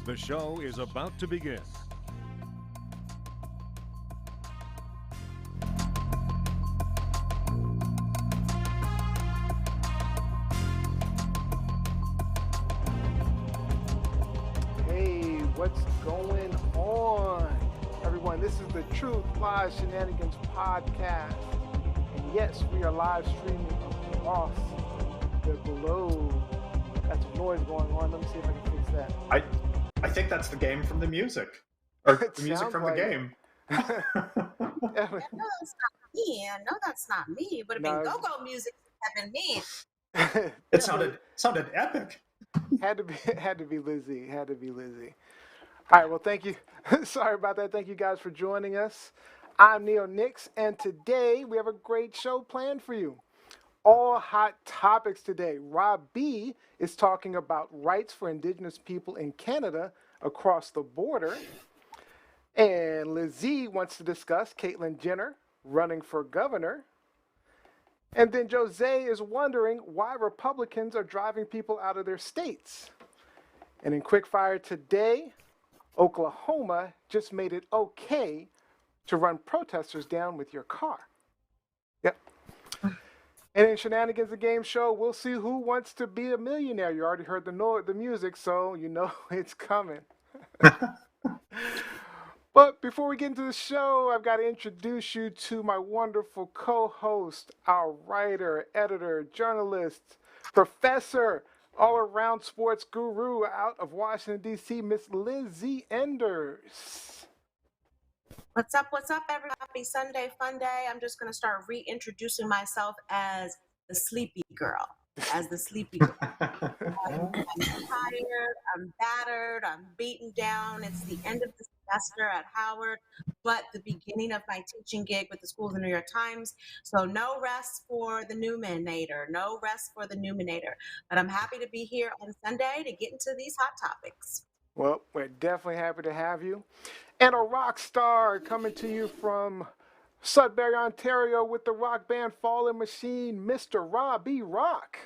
The show is about to begin. Hey, what's going on? Everyone, this is the Truth Live Shenanigans podcast. And yes, we are live streaming across the globe. Got some noise going on. Let me see if I can fix that. I think that's the game from the music. Or It the music sounds from like the it. game. Yeah, No, that's not me. No, that's not me. It would have been No. go-go music. Have been me. It sounded epic. had to be Lizzie. Had to be Lizzie. All right, well, thank you. Sorry about that. Thank you guys for joining us. I'm Neil Nix, and today we have a great show planned for you. All hot topics today. Rob B is talking about rights for Indigenous people in Canada across the border. And Lizzie wants to discuss Caitlyn Jenner running for governor. And then Jose is wondering why Republicans are driving people out of their states. And in Quickfire today, Oklahoma just made it okay to run protesters down with your car. Yep. And in Shenanigans, the game show, we'll see who wants to be a millionaire. You already heard the music, so you know it's coming. But before we get into the show, I've got to introduce you to my wonderful co-host, our writer, editor, journalist, professor, all-around sports guru out of Washington, D.C., Miss Lizzie Enders. What's up, everybody? Happy Sunday, fun day. I'm just going to start reintroducing myself as the sleepy girl. I'm tired, I'm battered, I'm beaten down. It's the end of the semester at Howard, but the beginning of my teaching gig with the School of the New York Times. So no rest for the Newmanator, But I'm happy to be here on Sunday to get into these hot topics. Well, we're definitely happy to have you. And a rock star coming to you from Sudbury, Ontario with the rock band Fallen Machine, Mr. Robbie Rock.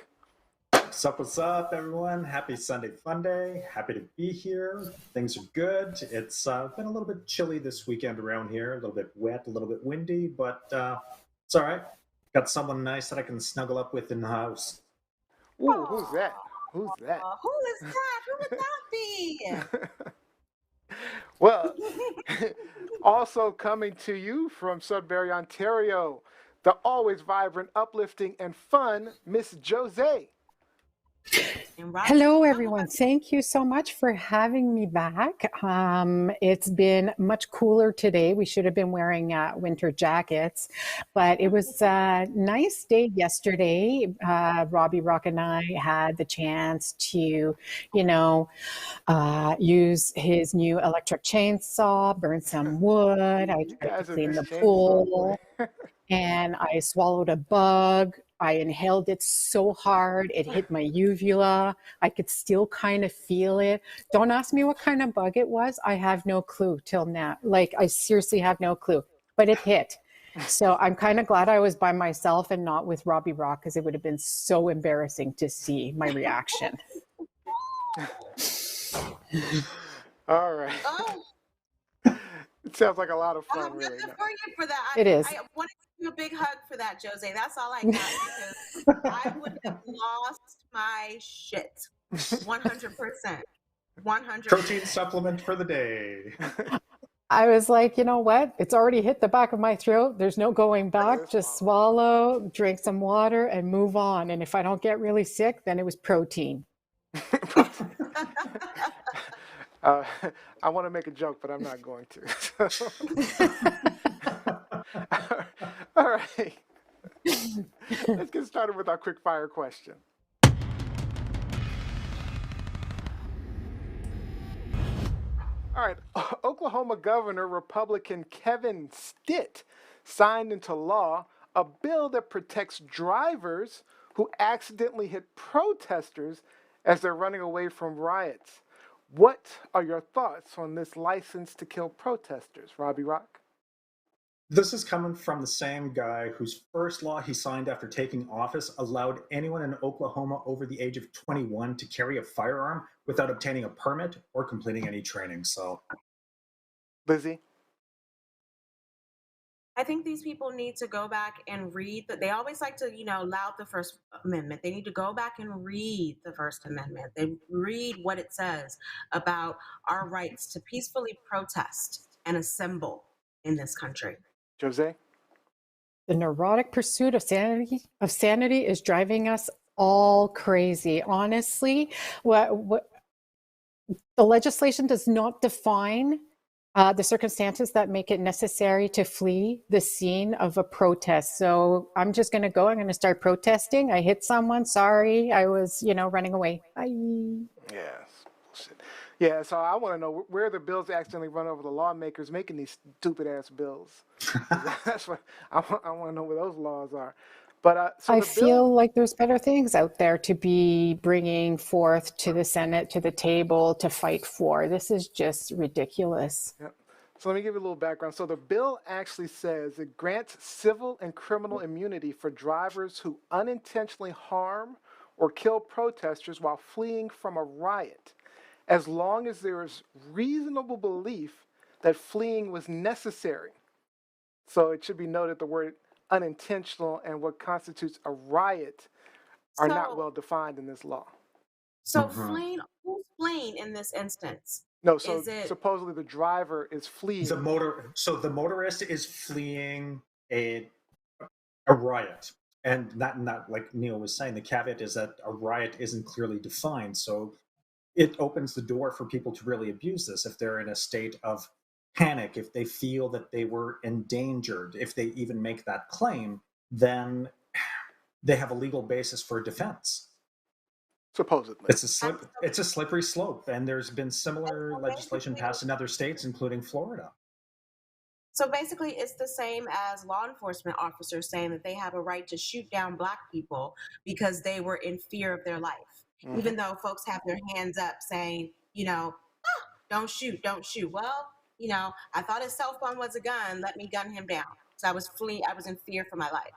What's up, everyone? Happy Sunday Fun Day. Happy to be here. Things are good. It's been a little bit chilly this weekend around here, a little bit wet, a little bit windy, but it's all right. Got someone nice that I can snuggle up with in the house. Ooh, who's that? Who's that? Who is that? Who would that be? Well, also coming to you from Sudbury, Ontario, the always vibrant, uplifting, and fun Miss Jose. Hello, everyone. Thank you so much for having me back. It's been much cooler today. We should have been wearing winter jackets, but it was a nice day yesterday. Robbie Rock and I had the chance to, use his new electric chainsaw, burn some wood. I tried to clean the pool, and I swallowed a bug. I inhaled it so hard, it hit my uvula. I could still kind of feel it. Don't ask me what kind of bug it was. I have no clue till now. Like, I seriously have no clue, but it hit. So I'm kind of glad I was by myself and not with Robbie Rock, because it would have been so embarrassing to see my reaction. All right. Oh. It sounds like a lot of fun, I'm really. looking for you for that. It is. I want to give you a big hug for that, Jose. That's all I got, because I would have lost my shit. 100%. 100%. Protein supplement for the day. I was like, you know what? It's already hit the back of my throat. There's no going back. Just swallow, drink some water, and move on. And if I don't get really sick, then it was protein. I want to make a joke, but I'm not going to. All right. Let's get started with our quick fire question. All right. Oklahoma Governor Republican Kevin Stitt signed into law a bill that protects drivers who accidentally hit protesters as they're running away from riots. What are your thoughts on this license to kill protesters, Robbie Rock? This is coming from the same guy whose first law he signed after taking office allowed anyone in Oklahoma over the age of 21 to carry a firearm without obtaining a permit or completing any training. So, Lizzie? I think these people need to go back and read that. They always like to, laud the First Amendment. They need to go back and read the First Amendment. They read what it says about our rights to peacefully protest and assemble in this country. Jose? The neurotic pursuit of sanity is driving us all crazy. Honestly, what the legislation does not define the circumstances that make it necessary to flee the scene of a protest. So I'm just going to go. I'm going to start protesting. I hit someone. Sorry, I was, running away. Bye. Yes. Yeah, so I want to know where the bills accidentally run over the lawmakers making these stupid ass bills. That's what I want to know where those laws are. But so I feel like there's better things out there to be bringing forth to the Senate, to the table, to fight for. This is just ridiculous. Yep. So let me give you a little background. So the bill actually says it grants civil and criminal immunity for drivers who unintentionally harm or kill protesters while fleeing from a riot, as long as there is reasonable belief that fleeing was necessary. So it should be noted the word unintentional and what constitutes a riot are not well defined in this law. So who's fleeing in this instance? No, so supposedly the driver is fleeing. So the motorist is fleeing a riot. And not like Neil was saying, the caveat is that a riot isn't clearly defined. So it opens the door for people to really abuse this if they're in a state of panic, if they feel that they were endangered, if they even make that claim, then they have a legal basis for defense. Supposedly. It's a slippery slope, and there's been similar legislation passed in other states, including Florida. So basically, it's the same as law enforcement officers saying that they have a right to shoot down Black people because they were in fear of their life. Mm-hmm. Even though folks have their hands up saying, don't shoot, don't shoot. Well, I thought his cell phone was a gun. Let me gun him down. So I was fleeing. I was in fear for my life.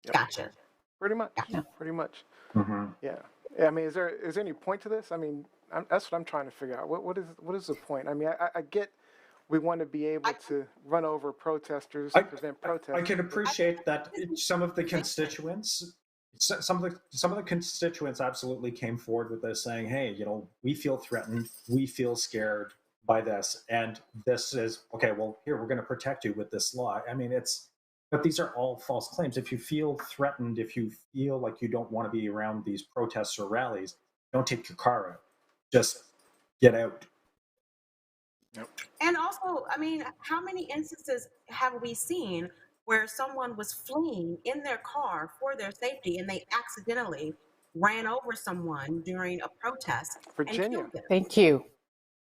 Yep. Gotcha. Pretty much. Gotcha. Pretty much. Mm-hmm. Yeah. I mean, is there any point to this? I mean, that's what I'm trying to figure out. What is the point? I mean, I get we want to be able to run over protesters, prevent protests. I can appreciate that some of the constituents absolutely came forward with this, saying, "Hey, we feel threatened, we feel scared by this, and this is okay. Well, here we're going to protect you with this law." I mean, but these are all false claims. If you feel threatened, if you feel like you don't want to be around these protests or rallies, don't take your car out. Just get out. Yep. And also, I mean, how many instances have we seen where someone was fleeing in their car for their safety and they accidentally ran over someone during a protest Virginia. And killed them? Thank you.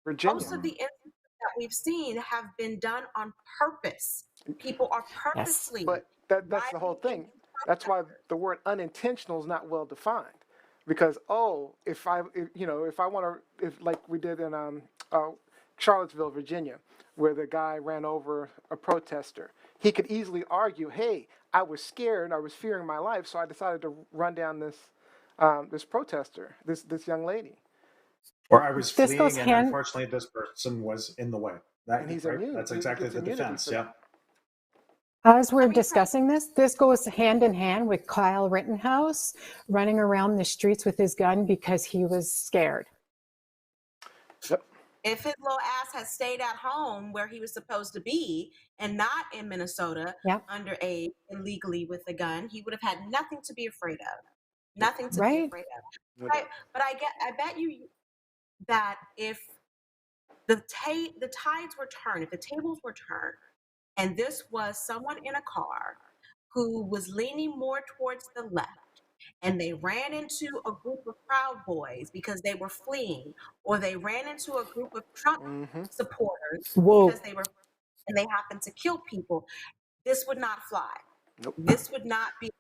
Virginia. Most of the instances that we've seen have been done on purpose. People are purposely. Yes. But that's the whole thing. That's why the word unintentional is not well defined. Because if like we did in Charlottesville, Virginia, where the guy ran over a protester, he could easily argue, "Hey, I was scared, I was fearing my life, so I decided to run down this protester, this young lady." Or I was fleeing, and unfortunately, this person was in the way. And he's immune. That's exactly the defense. Yeah. As we're discussing this goes hand in hand with Kyle Rittenhouse running around the streets with his gun because he was scared. Yep. If his little ass had stayed at home where he was supposed to be and not in Minnesota underage illegally with a gun, he would have had nothing to be afraid of. Nothing to be afraid of. Right? But I bet you that if the tides were turned, if the tables were turned, and this was someone in a car who was leaning more towards the left, and they ran into a group of Proud Boys because they were fleeing, or they ran into a group of Trump supporters because they happened to kill people, this would not fly. Nope. This would not be,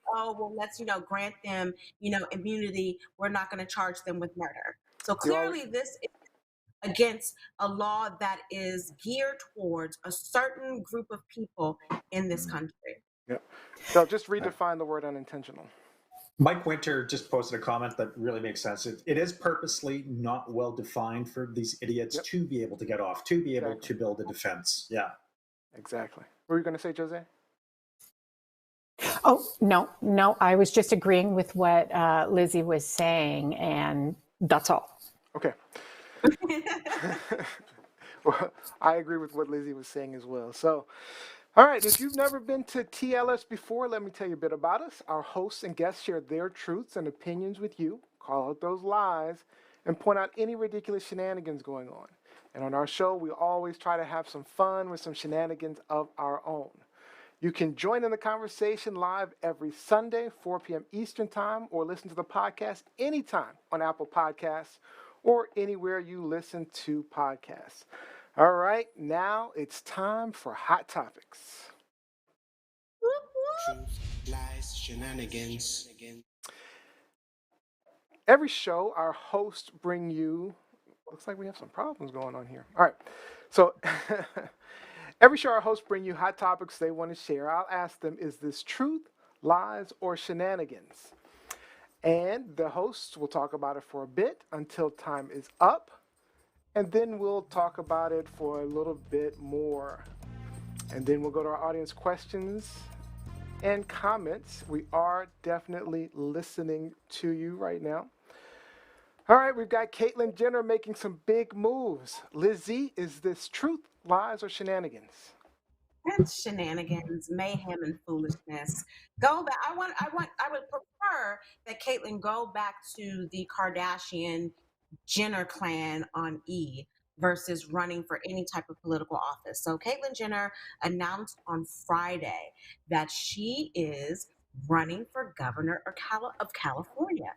let's, grant them, immunity. We're not going to charge them with murder. So clearly this is against a law that is geared towards a certain group of people in this country. Yeah. So just redefine the word unintentional. Mike Winter just posted a comment that really makes sense. It is purposely not well defined for these idiots to be able to get off, to be able to build a defense. Yeah. Exactly. What were you going to say, Jose? Oh, no. I was just agreeing with what Lizzie was saying, and that's all. Okay. Well, I agree with what Lizzie was saying as well. So, all right, if you've never been to TLS before, let me tell you a bit about us. Our hosts and guests share their truths and opinions with you, call out those lies, and point out any ridiculous shenanigans going on. And on our show, we always try to have some fun with some shenanigans of our own. You can join in the conversation live every Sunday, 4 p.m. Eastern Time, or listen to the podcast anytime on Apple Podcasts or anywhere you listen to podcasts. All right, now it's time for Hot Topics. Truth, lies, shenanigans. Every show, our hosts bring you... Looks like we have some problems going on here. All right, so... Every show, our hosts bring you hot topics they want to share. I'll ask them, is this truth, lies, or shenanigans? And the hosts will talk about it for a bit until time is up. And then we'll talk about it for a little bit more. And then we'll go to our audience questions and comments. We are definitely listening to you right now. All right, we've got Caitlyn Jenner making some big moves. Lizzie, is this truth, lies, or shenanigans? It's shenanigans, mayhem, and foolishness. Go back. I would prefer that Caitlyn go back to the Kardashian Jenner clan on E versus running for any type of political office. So Caitlyn Jenner announced on Friday that she is running for governor of California.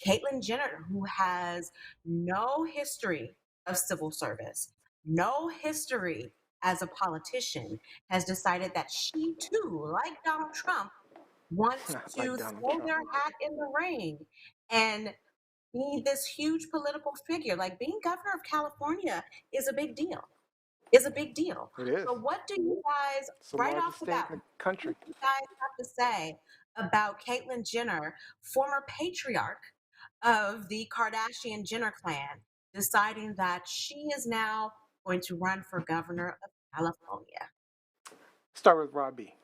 Caitlyn Jenner, who has no history of civil service, no history as a politician, has decided that she too, like Donald Trump, wants to throw their hat in the ring and be this huge political figure. Like, being governor of California is a big deal. Is a big deal. It is. So what do you guys, right off the bat, country, what do you guys have to say about Caitlyn Jenner, former patriarch of the Kardashian Jenner clan, deciding that she is now going to run for governor of California? Start with Robbie.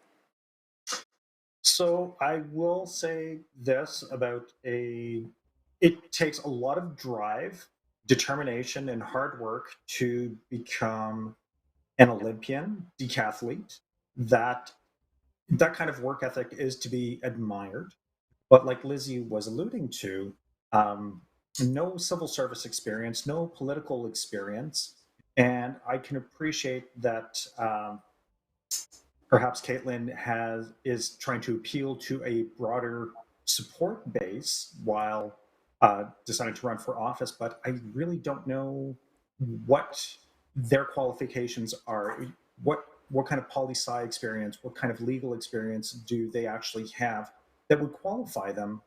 So I will say this about it takes a lot of drive, determination, and hard work to become an Olympian, decathlete. That kind of work ethic is to be admired. But like Lizzie was alluding to, no civil service experience, no political experience. And I can appreciate that perhaps Caitlyn is trying to appeal to a broader support base while deciding to run for office, but I really don't know what their qualifications are. What kind of poli-sci experience, what kind of legal experience do they actually have that would qualify them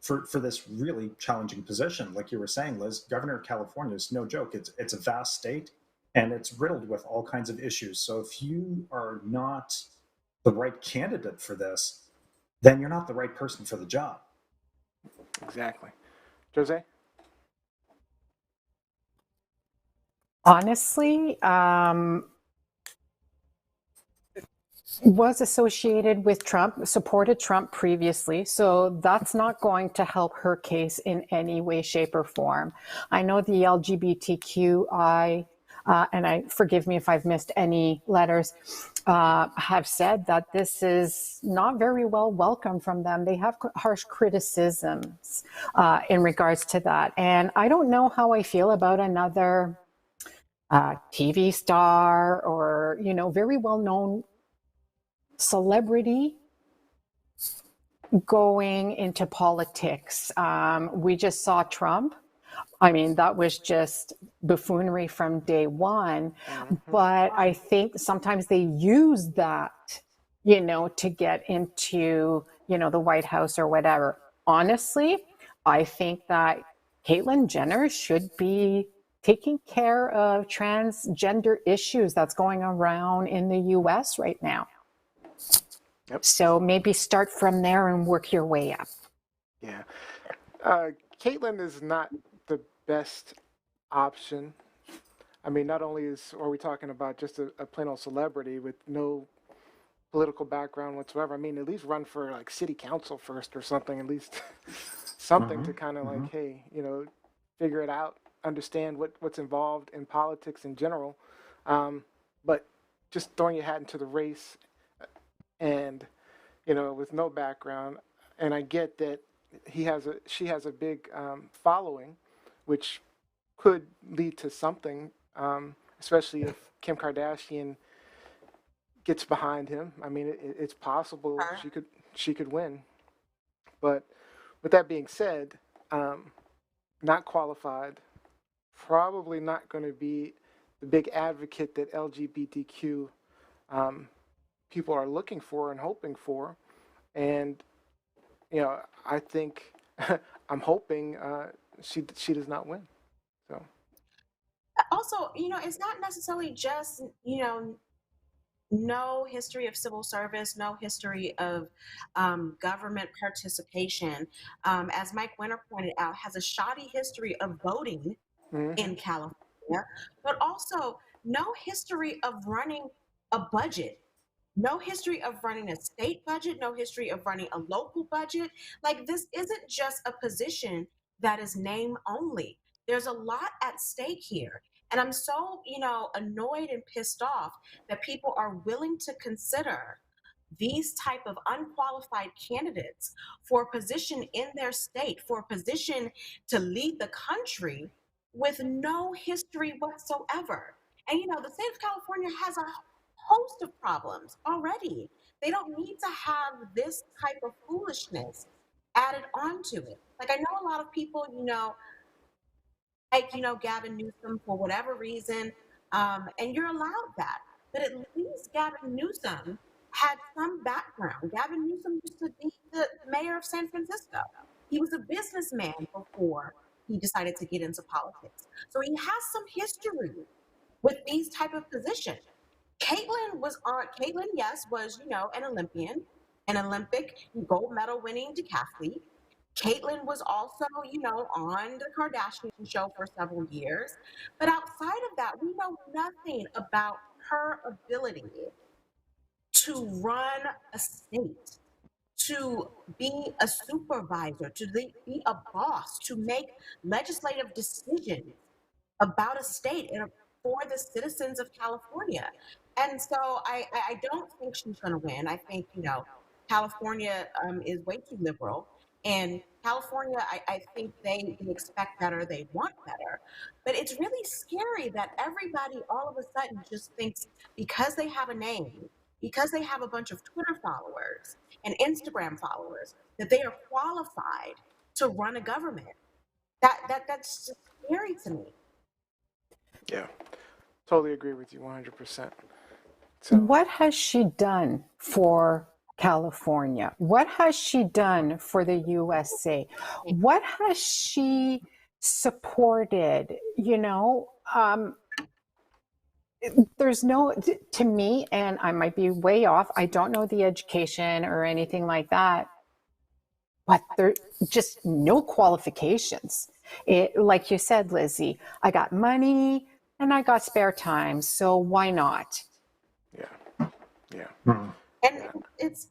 for this really challenging position? Like you were saying, Liz, governor of California is no joke. It's a vast state, and it's riddled with all kinds of issues. So if you are not the right candidate for this, then you're not the right person for the job. Exactly. Jose? Honestly, was associated with Trump, supported Trump previously, so that's not going to help her case in any way, shape, or form. I know the LGBTQI, and forgive me if I've missed any letters, have said that this is not very well welcomed from them. They have harsh criticisms in regards to that. And I don't know how I feel about another TV star or, very well-known celebrity going into politics. We just saw Trump. I mean, that was just buffoonery from day one. Mm-hmm. But I think sometimes they use that, to get into, the White House or whatever. Honestly, I think that Caitlyn Jenner should be taking care of transgender issues that's going around in the US right now. Yep. So maybe start from there and work your way up. Yeah. Caitlyn is not the best option. I mean, not only are we talking about just a plain old celebrity with no political background whatsoever. I mean, at least run for like city council first or something, at least something to kind of like, hey, figure it out, understand what's involved in politics in general. But just throwing your hat into the race and, with no background, and I get that she has a big following, which could lead to something, especially if Kim Kardashian gets behind him. I mean, it's possible she could win. But with that being said, not qualified, probably not going to be the big advocate that LGBTQ people are looking for and hoping for. And I think I'm hoping she does not win. So also, it's not necessarily just no history of civil service, no history of government participation. As Mike Winter pointed out, has a shoddy history of voting in California, but also no history of running a budget. No history of running a state budget, no history of running a local budget. Like, this isn't just a position that is name only. There's a lot at stake here. And I'm so, annoyed and pissed off that people are willing to consider these type of unqualified candidates for a position in their state, for a position to lead the country with no history whatsoever. And, the state of California has a host of problems already. They don't need to have this type of foolishness added onto it. Like, I know a lot of people, Gavin Newsom for whatever reason, and you're allowed that. But at least Gavin Newsom had some background. Gavin Newsom used to be the mayor of San Francisco. He was a businessman before he decided to get into politics. So he has some history with these type of positions. Caitlyn, yes, was, an Olympian, an Olympic gold medal winning decathlete. Caitlyn was also, on the Kardashian show for several years. But outside of that, we know nothing about her ability to run a state, to be a supervisor, to be a boss, to make legislative decisions about a state and for the citizens of California. And so I don't think she's going to win. I think, California is way too liberal. And California, I think they expect better, they want better. But it's really scary that everybody all of a sudden just thinks because they have a name, because they have a bunch of Twitter followers and Instagram followers, that they are qualified to run a government. That's just scary to me. Yeah, totally agree with you 100%. So, what has she done for California? What has she done for the USA? What has she supported? There's no, to me, and I might be way off, I don't know the education or anything like that, but there just no qualifications. Like you said, Lizzie, I got money and I got spare time, so why not? Yeah. And it's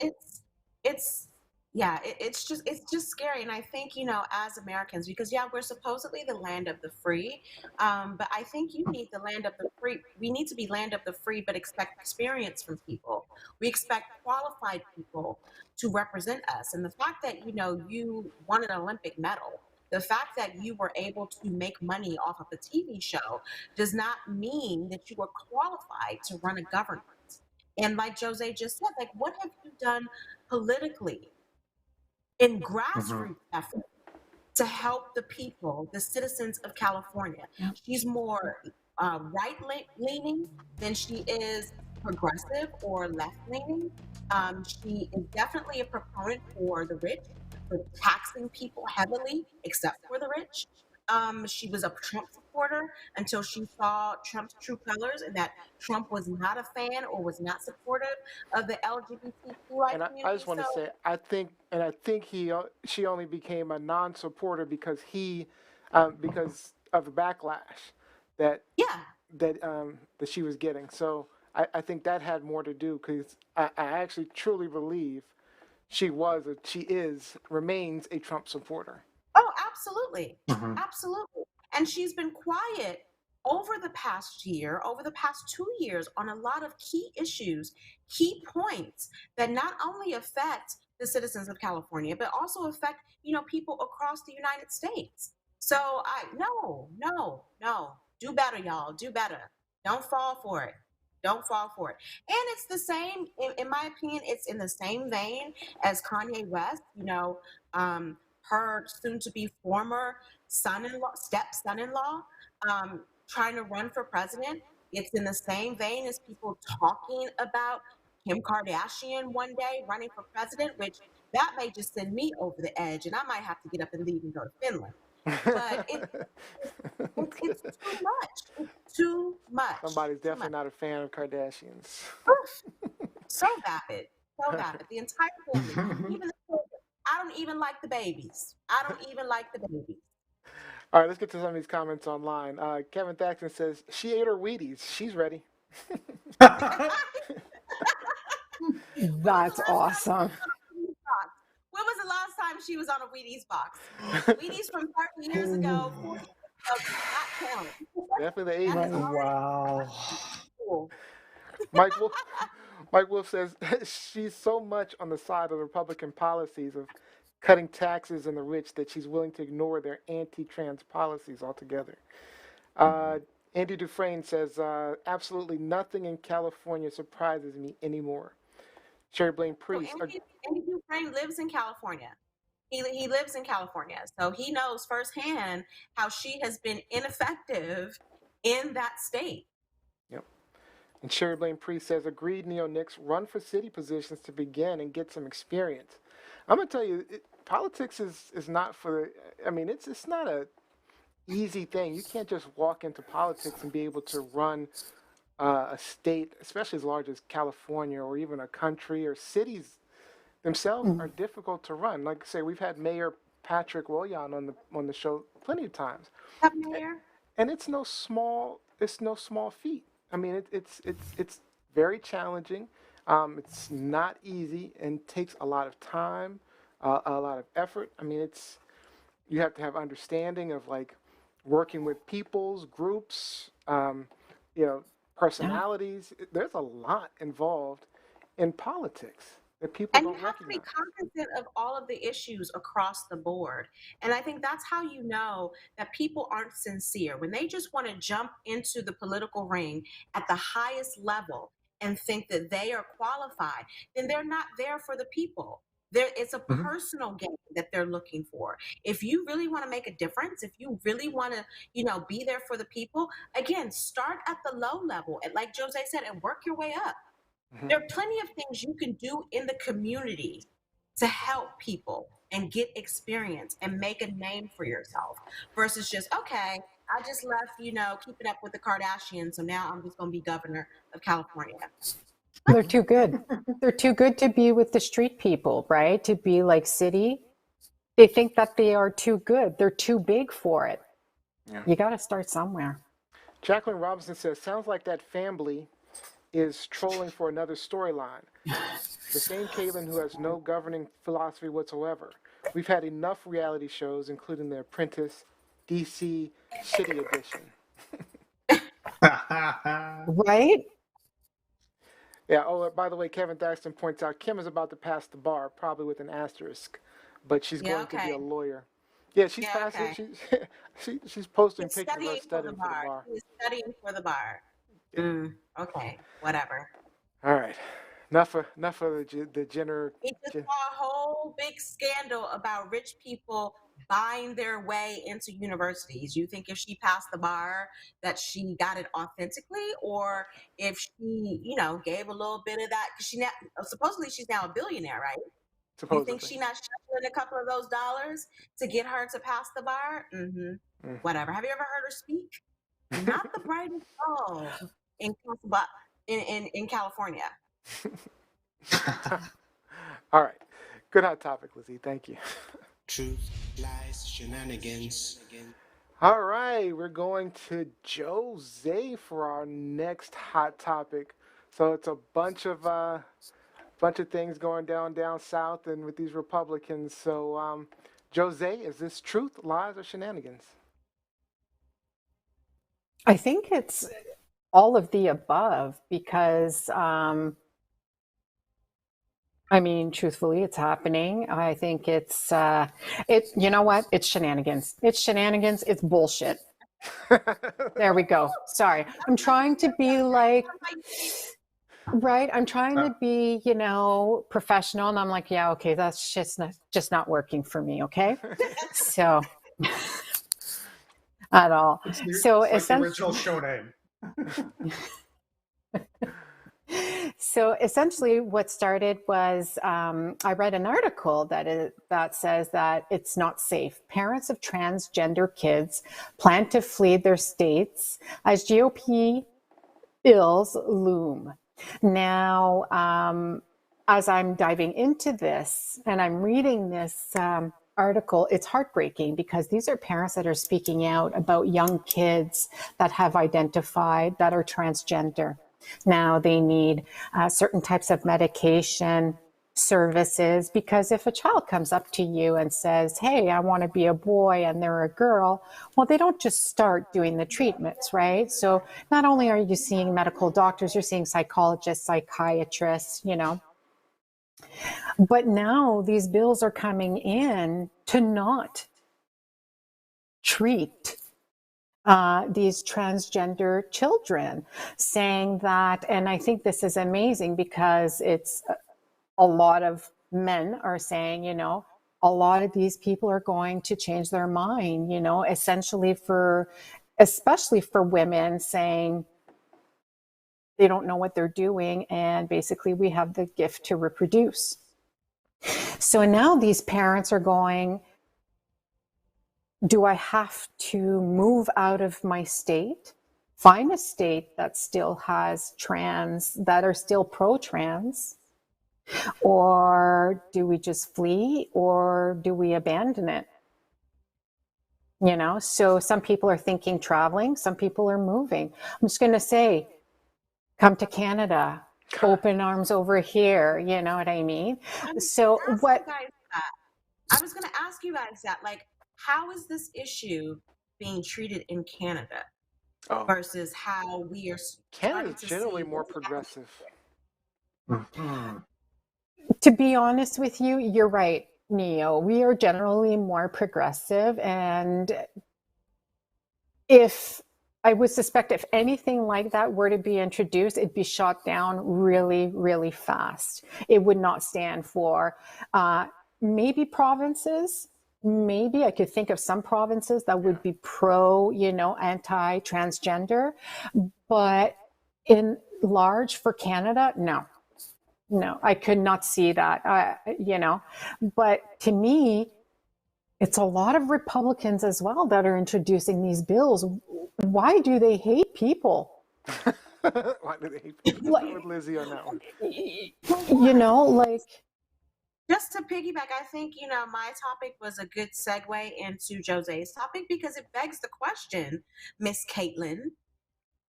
just scary. And I think, as Americans, because we're supposedly the land of the free, but I think you need the land of the free. We need to be land of the free, but expect experience from people. We expect qualified people to represent us. And the fact that, you won an Olympic medal, the fact that you were able to make money off of a TV show does not mean that you were qualified to run a government. And like Jose just said, like, what have you done politically in grassroots effort to help the people, the citizens of California? She's more right-leaning than she is progressive or left-leaning. She is definitely a proponent for the rich, for taxing people heavily, except for the rich. She was a Trump supporter until she saw Trump's true colors and that Trump was not a fan or was not supportive of the LGBTQI And I community. just want to So say, I think she only became a non-supporter because of the backlash that yeah, that she was getting. So I think that had more to do because I actually truly believe remains a Trump supporter. oh, absolutely. Mhm. Absolutely. And she's been quiet over the past year, over the past 2 years on a lot of key issues, key points that not only affect the citizens of California, but also affect, people across the United States. So no. Do better, y'all. Do better. Don't fall for it. Don't fall for it. And it's the same, in my opinion, it's in the same vein as Kanye West, her soon to be former step-son-in-law, trying to run for president. It's in the same vein as people talking about Kim Kardashian one day running for president, which that may just send me over the edge, and I might have to get up and leave and go to Finland. But it's too much. It's too much. Somebody's definitely not a fan of Kardashians. So vapid. So vapid. The entire family. Even the children. I don't even like the babies. I don't even like the babies. All right, let's get to some of these comments online. Kevin Thaxton says she ate her Wheaties. She's ready. That's awesome. When was the last time she was on a Wheaties box? Wheaties from 30 years ago, 40 years ago, not count. Definitely the 80s. Wow. Cool. Mike Wolf says she's so much on the side of Republican policies of cutting taxes on the rich that she's willing to ignore their anti-trans policies altogether. Andy Dufresne says, absolutely nothing in California surprises me anymore. Sherry Blaine Priest. Andy Dufresne lives in California. He lives in California, so he knows firsthand how she has been ineffective in that state. Yep. And Sherry Blaine Priest says, agreed, Neo-Nix, run for city positions to begin and get some experience. I'm going to tell you, politics is not it's not a easy thing. You can't just walk into politics and be able to run a state, especially as large as California or even a country or cities themselves are difficult to run. Like I say, we've had Mayor Patrick Willian on the show plenty of times. Mayor? And it's no small feat. I mean, it's very challenging. It's not easy and takes a lot of time, a lot of effort. I mean, you have to have understanding of like working with peoples, groups, personalities. There's a lot involved in politics that people And don't you have to be recognize. cognizant of all of the issues across the board. And I think that's how you know that people aren't sincere. When they just want to jump into the political ring at the highest level and think that they are qualified, then they're not there for the people. It's a personal gain that they're looking for. If you really want to make a difference, if you really want to, be there for the people, again, start at the low level, and like Jose said, and work your way up. There are plenty of things you can do in the community to help people and get experience and make a name for yourself versus just, okay, I just left, keeping up with the Kardashians, so now I'm just going to be governor of California. They're too good. They're too good to be with the street people, right? To be like city. They think that they are too good. They're too big for it. Yeah. You got to start somewhere. Jacqueline Robinson says, sounds like that family is trolling for another storyline. The same Caitlyn who has no governing philosophy whatsoever. We've had enough reality shows, including The Apprentice, DC, Shitty Edition. Right? Yeah, by the way, Kevin Thaxton points out Kim is about to pass the bar, probably with an asterisk, but she's going to be a lawyer. Yeah, she's passing. Okay. She's posting pictures of her studying for the bar. She's studying for the bar. Okay, whatever. All right. Enough of the Jenner. It just saw a whole big scandal about rich people buying their way into universities. You think if she passed the bar that she got it authentically, or if she, gave a little bit of that? Because supposedly she's now a billionaire, right? You think she not shuffling a couple of those dollars to get her to pass the bar? Whatever. Have you ever heard her speak? Not the brightest bulb in California. All right. Good hot topic, Lizzie. Thank you. Truth, lies, shenanigans. All right, we're going to Jose for our next hot topic. So it's a bunch of things going down south and with these Republicans. So, Jose, is this truth, lies, or shenanigans? I think it's all of the above because, I mean, truthfully, it's happening. I think it's, you know what? It's shenanigans. It's shenanigans. It's bullshit. There we go. Sorry. I'm trying to be like, right. I'm trying to be, professional. And I'm like, yeah, okay, that's just not working for me. Okay. So at all. So it's like the original show name. So essentially what started was I read an article that says that it's not safe. Parents of transgender kids plan to flee their states as GOP bills loom. Now, as I'm diving into this and I'm reading this article, it's heartbreaking because these are parents that are speaking out about young kids that have identified that are transgender. Now they need certain types of medication services because if a child comes up to you and says, hey, I want to be a boy and they're a girl, well, they don't just start doing the treatments, right? So not only are you seeing medical doctors, you're seeing psychologists, psychiatrists, but now these bills are coming in to not treat these transgender children, saying that, and I think this is amazing because it's a lot of men are saying, a lot of these people are going to change their mind, essentially especially for women saying they don't know what they're doing. And basically we have the gift to reproduce. So now these parents are going, do I have to move out of my state, find a state that still has trans, that are still pro-trans, or do we just flee or do we abandon it? So some people are thinking traveling, some people are moving. I'm just going to say, come to Canada, open arms over here. You know what I mean? So what? I was going to ask you guys that, like, how is this issue being treated in Canada versus how we are? Canada's generally more progressive. To be honest with you, you're right, Neo. We are generally more progressive. And I would suspect if anything like that were to be introduced, it'd be shot down really, really fast. It would not stand for maybe provinces. Maybe I could think of some provinces that would be anti-transgender, but in large for Canada, no, I could not see that, but to me, it's a lot of Republicans as well that are introducing these bills. Why do they hate people? Why do they hate people? Let's go with Lizzie on that one. Just to piggyback, I think, my topic was a good segue into Jose's topic because it begs the question, Miss Caitlyn,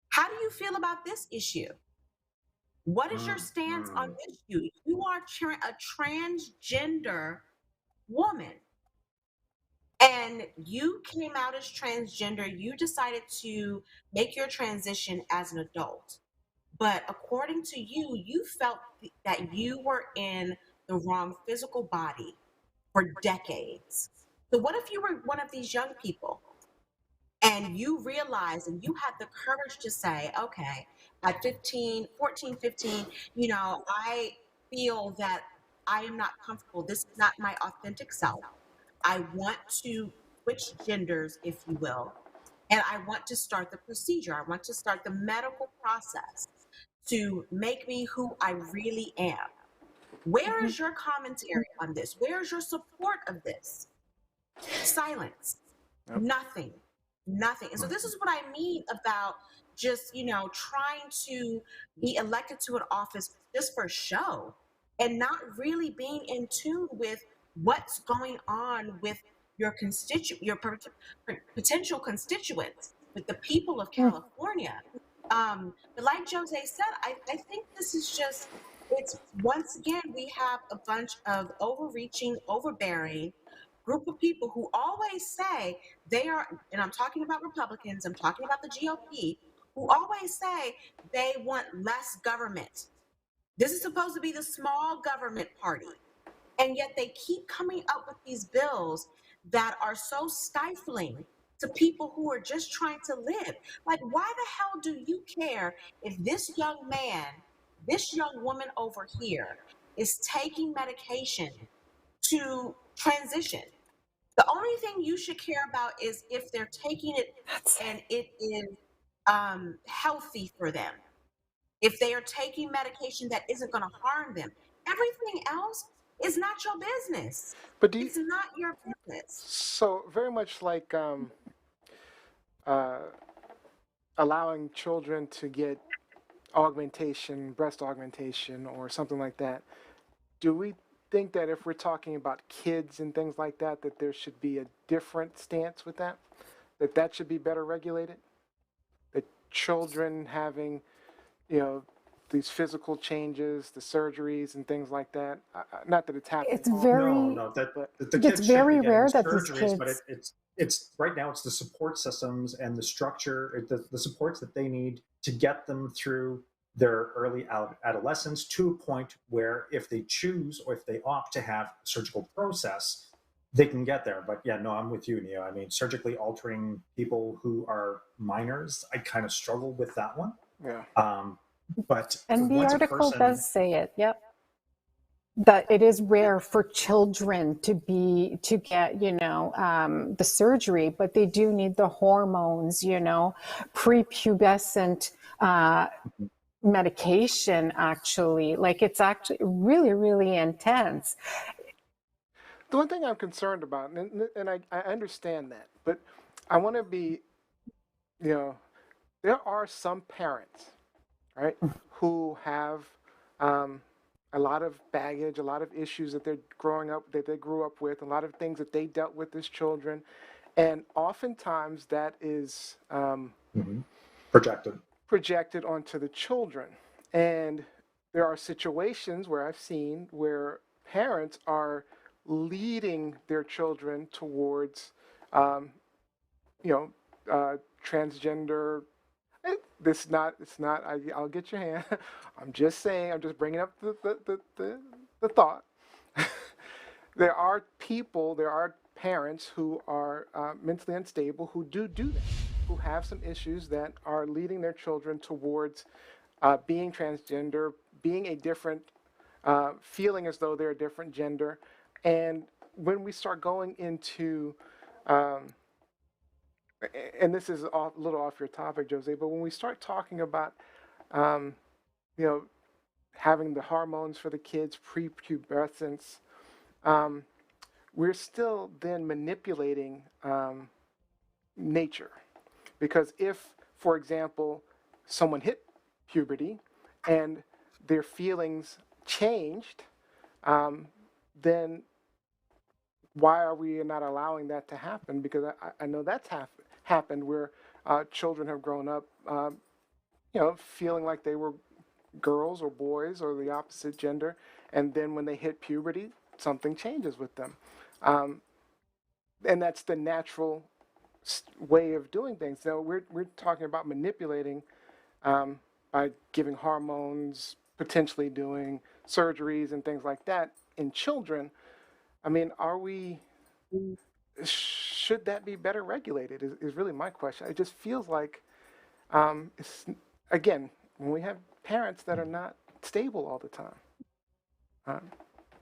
how do you feel about this issue? What is your stance on this issue? You are a transgender woman and you came out as transgender. You decided to make your transition as an adult. But according to you, you felt that you were in the wrong physical body for decades. So what if you were one of these young people and you realized and you had the courage to say, okay, at 15, I feel that I am not comfortable. This is not my authentic self. I want to switch genders, if you will, and I want to start the procedure. I want to start the medical process to make me who I really am. Where is your commentary on this? Where is your support of this? Silence. Yep. Nothing. Nothing. And so this is what I mean about just, trying to be elected to an office just for show and not really being in tune with what's going on with your potential constituents, with the people of California. But like Jose said, I think this is just, it's once again, we have a bunch of overreaching, overbearing group of people who always say they are, and I'm talking about Republicans, I'm talking about the GOP, who always say they want less government. This is supposed to be the small government party. And yet they keep coming up with these bills that are so stifling to people who are just trying to live. Like, why the hell do you care if this young man, this young woman over here is taking medication to transition? The only thing you should care about is if they're taking it and it is healthy for them. If they are taking medication that isn't going to harm them. Everything else is not your business. But it's not your business. So very much like allowing children to get augmentation, breast augmentation, or something like that. Do we think that if we're talking about kids and things like that, that there should be a different stance with that? That should be better regulated? That children having, these physical changes, the surgeries and things like that. Not that it's happening. It's very the kids it's very rare that surgeries, these kids. But it's right now it's the support systems and the structure, the supports that they need to get them through their early adolescence to a point where if they choose or if they opt to have a surgical process, they can get there. But yeah, no, I'm with you, Neo. I mean, surgically altering people who are minors, I kind of struggle with that one. Yeah. But and the article does say it. Yep. That it is rare for children to get the surgery, but they do need the hormones, prepubescent medication. Actually, like it's actually really, really intense. The one thing I'm concerned about, and I understand that, but I want to be, there are some parents, right, who have a lot of baggage, a lot of issues that they grew up with, a lot of things that they dealt with as children, and oftentimes that is projected onto the children. And there are situations where I've seen where parents are leading their children towards, transgender. It's not. I'll get your hand. I'm just saying. I'm just bringing up the thought. There are parents who are mentally unstable who do that, who have some issues that are leading their children towards being transgender, being a different, feeling as though they're a different gender. And when we start going into, and this is a little off your topic, Jose, but when we start talking about, having the hormones for the kids, prepubescence, we're still then manipulating nature. Because if, for example, someone hit puberty and their feelings changed, then why are we not allowing that to happen? Because I know that's happened where children have grown up, feeling like they were girls or boys or the opposite gender, and then when they hit puberty, something changes with them. And that's the natural way of doing things. So we're talking about manipulating by giving hormones, potentially doing surgeries and things like that in children. I mean, should that be better regulated is really my question. It just feels like, it's, again, when we have parents that are not stable all the time.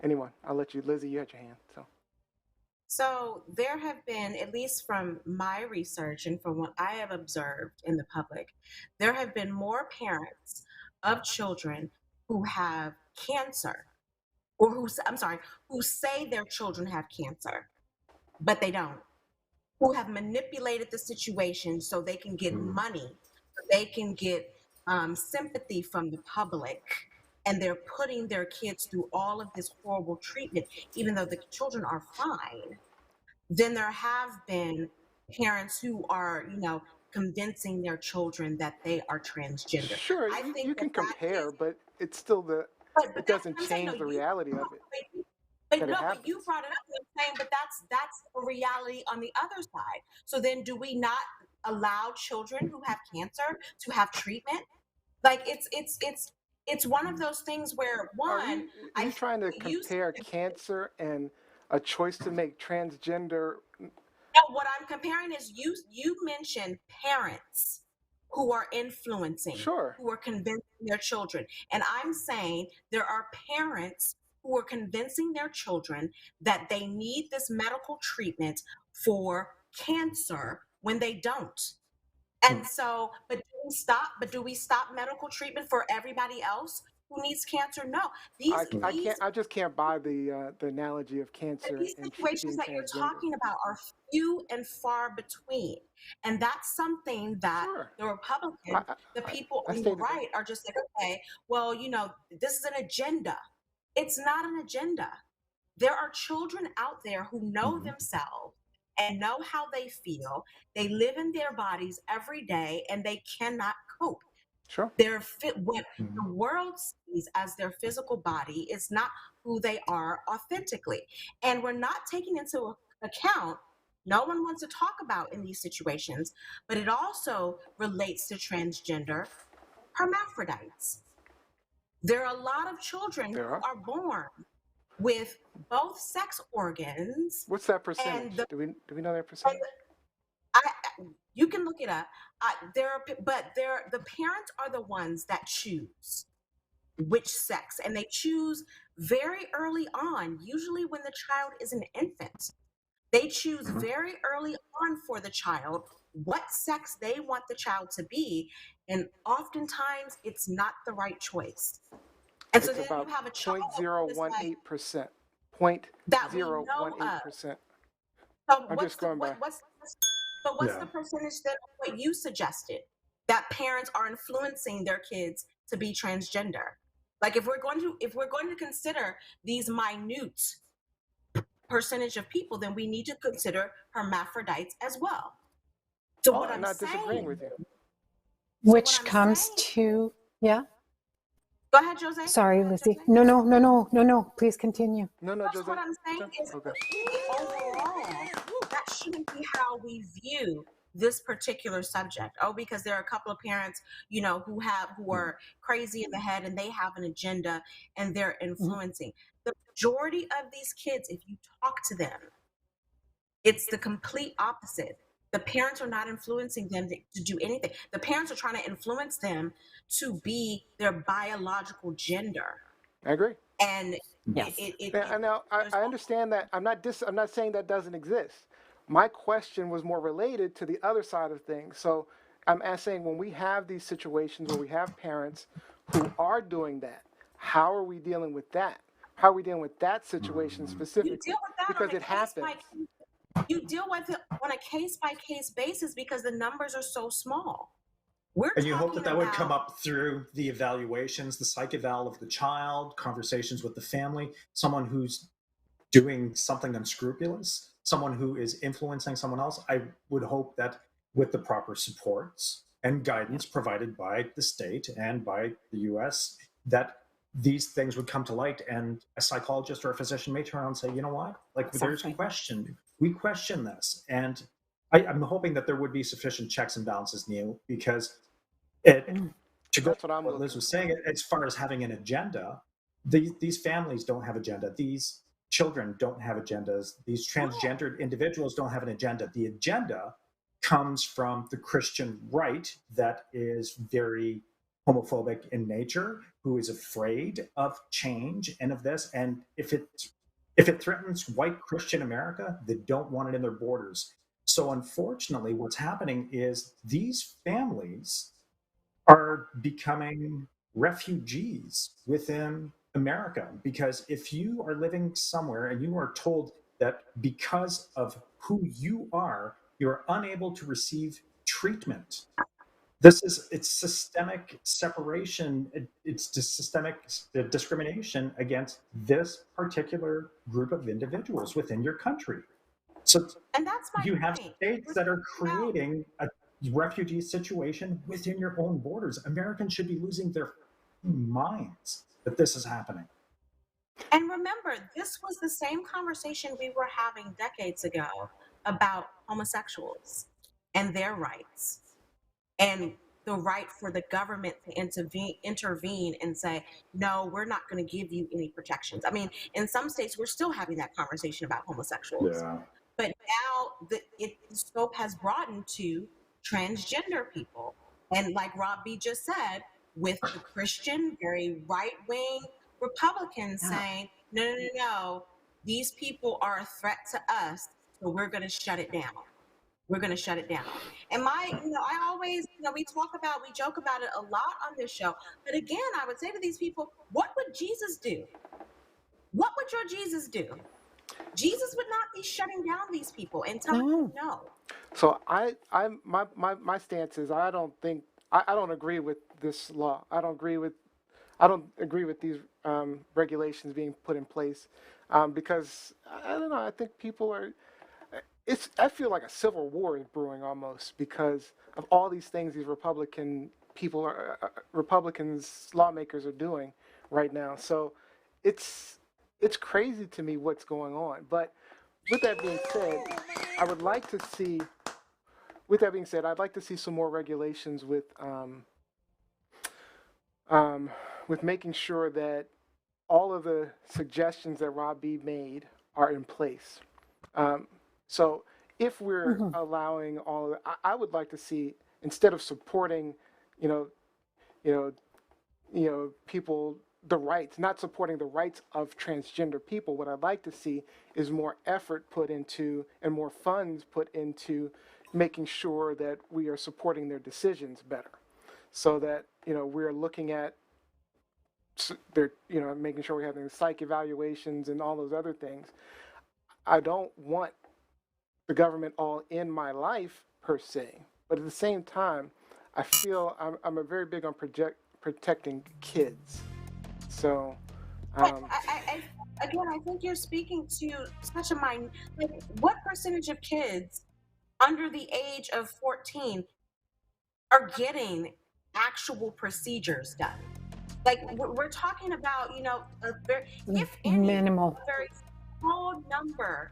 Anyway, I'll let you, Lizzie, you had your hand. So there have been, at least from my research and from what I have observed in the public, there have been more parents of children who have cancer or who say their children have cancer, but they don't, who have manipulated the situation so they can get money, so they can get sympathy from the public, and they're putting their kids through all of this horrible treatment, even though the children are fine. Then there have been parents who are, convincing their children that they are transgender. Sure, I think you that can that compare, is, but it's still but it that's doesn't what I'm saying. No, change the reality of it, that it but you happens. brought it up and I'm saying, but that's a reality on the other side. So then do we not allow children who have cancer to have treatment? Like it's one of those things where Are one, I you think trying to it used compare to. cancer and a choice to make transgender? No, what I'm comparing is you mentioned parents who are influencing, Sure. who are convincing their children. And I'm saying there are parents who are convincing their children that they need this medical treatment for cancer when they don't. And so, do we stop medical treatment for everybody else who needs cancer? No. These I these can't. I just can't buy the analogy of But cancer these and situations being that you're transgender. talking about are few and far between. And that's something that Sure. the I Republicans, the I, people I on the stated that. right are just like, okay, well, this is an agenda. It's not an agenda. There are children out there who know themselves and know how they feel. They live in their bodies every day and they cannot cope. Sure. What the world sees as their physical body is not who they are authentically. And we're not taking into account, no one wants to talk about in these situations, but it also relates to transgender hermaphrodites. There are a lot of children There who are. are born with both sex organs, What's that and percentage? Do we know that and percentage? I, you can look it up. The parents are the ones that choose which sex, and they choose very early on, usually when the child is an infant. They choose very early on for the child what sex they want the child to be, and oftentimes it's not the right choice. And so It's then you about have a child who is like 0.018%. Point that we zero know one eight of. percent. So I'm just going by. what's the percentage that what you suggested, that parents are influencing their kids to be transgender? Like if we're going to consider these minute percentage of people, then we need to consider hermaphrodites as well. So Oh, what I'm I'm not disagreeing saying, with you. so what Which I'm comes saying, to, yeah. go ahead, Jose. Sorry, Go ahead, Lizzie. Jose. No. Please continue. No, So Jose. what I'm saying is, Okay. overall, that shouldn't be how we view this particular subject. Oh, because there are a couple of parents, who are crazy in the head and they have an agenda and they're influencing. The majority of these kids, if you talk to them, it's the complete opposite. The parents are not influencing them to do anything. The parents are trying to influence them to be their biological gender. I agree. And Yes. Now I understand that. I'm not saying that doesn't exist. My question was more related to the other side of things. So I'm saying, when we have these situations where we have parents who are doing that, how are we dealing with that? How are we dealing with that situation you specifically? deal with that Because on a it happens. you deal with it on a case by case basis because the numbers are so small. We're And you hope talking that would about come up through the evaluations, the psych eval of the child, conversations with the family, someone who's doing something unscrupulous, someone who is influencing someone else. I would hope that with the proper supports and guidance provided by the state and by the US, that these things would come to light, and a psychologist or a physician may turn around and say, you know what, like, there's a question. We question this. And I'm hoping that there would be sufficient checks and balances, Neil, because to go That's what I'm what Liz looking was for. saying, as far as having an agenda, these families don't have agenda. These children don't have agendas. These transgendered individuals don't have an agenda. The agenda comes from the Christian right that is very homophobic in nature, who is afraid of change and of this. And if it threatens white Christian America, they don't want it in their borders. So unfortunately, what's happening is these families are becoming refugees within America, because if you are living somewhere and you are told that because of who you are, you're unable to receive treatment, it's systemic separation. It's just systemic discrimination against this particular group of individuals within your country. So And that's my you have point. states that are creating a refugee situation within your own borders. Americans should be losing their minds that this is happening. And remember, this was the same conversation we were having decades ago about homosexuals and their rights, and the right for the government to intervene and say, no, we're not going to give you any protections. I mean, in some states, we're still having that conversation about homosexuals. Yeah. But now the scope has broadened to transgender people. And like Rob B just said, with the Christian, very right-wing Republicans saying, no, these people are a threat to us, so we're going to shut it down. We're going to shut it down. And I always, we joke about it a lot on this show. But again, I would say to these people, what would Jesus do? What would your Jesus do? Jesus would not be shutting down these people and telling them no. So my stance is I don't agree with this law. I don't agree with these regulations being put in place because I don't know. I think people are. I feel like a civil war is brewing almost because of all these things these Republicans lawmakers are doing right now. So it's crazy to me what's going on. But with that being said, I'd like to see some more regulations with making sure that all of the suggestions that Rob B made are in place. So if we're allowing all of it, I would like to see, instead of supporting, people, the rights, not supporting the rights of transgender people, what I'd like to see is more effort put into and more funds put into making sure that we are supporting their decisions better, so that we're looking at their making sure we're having psych evaluations and all those other things. I don't want the government all in my life per se, but at the same time, I feel I'm a very big on protecting kids. So, again, I think you're speaking to such a mind. Like, what percentage of kids under the age of 14 are getting actual procedures done? Like, we're talking about, a very, if any, minimal, a very small number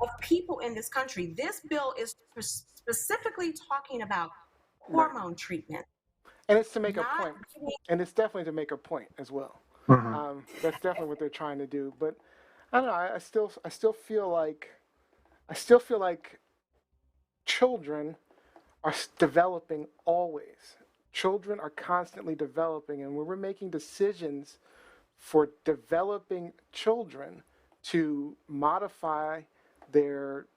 of people in this country. This bill is specifically talking about hormone treatment. And it's to make a point. And it's definitely to make a point as well. That's definitely what they're trying to do. But I don't know. I still feel like children are developing always. Children are constantly developing, and when we're making decisions for developing children to modify their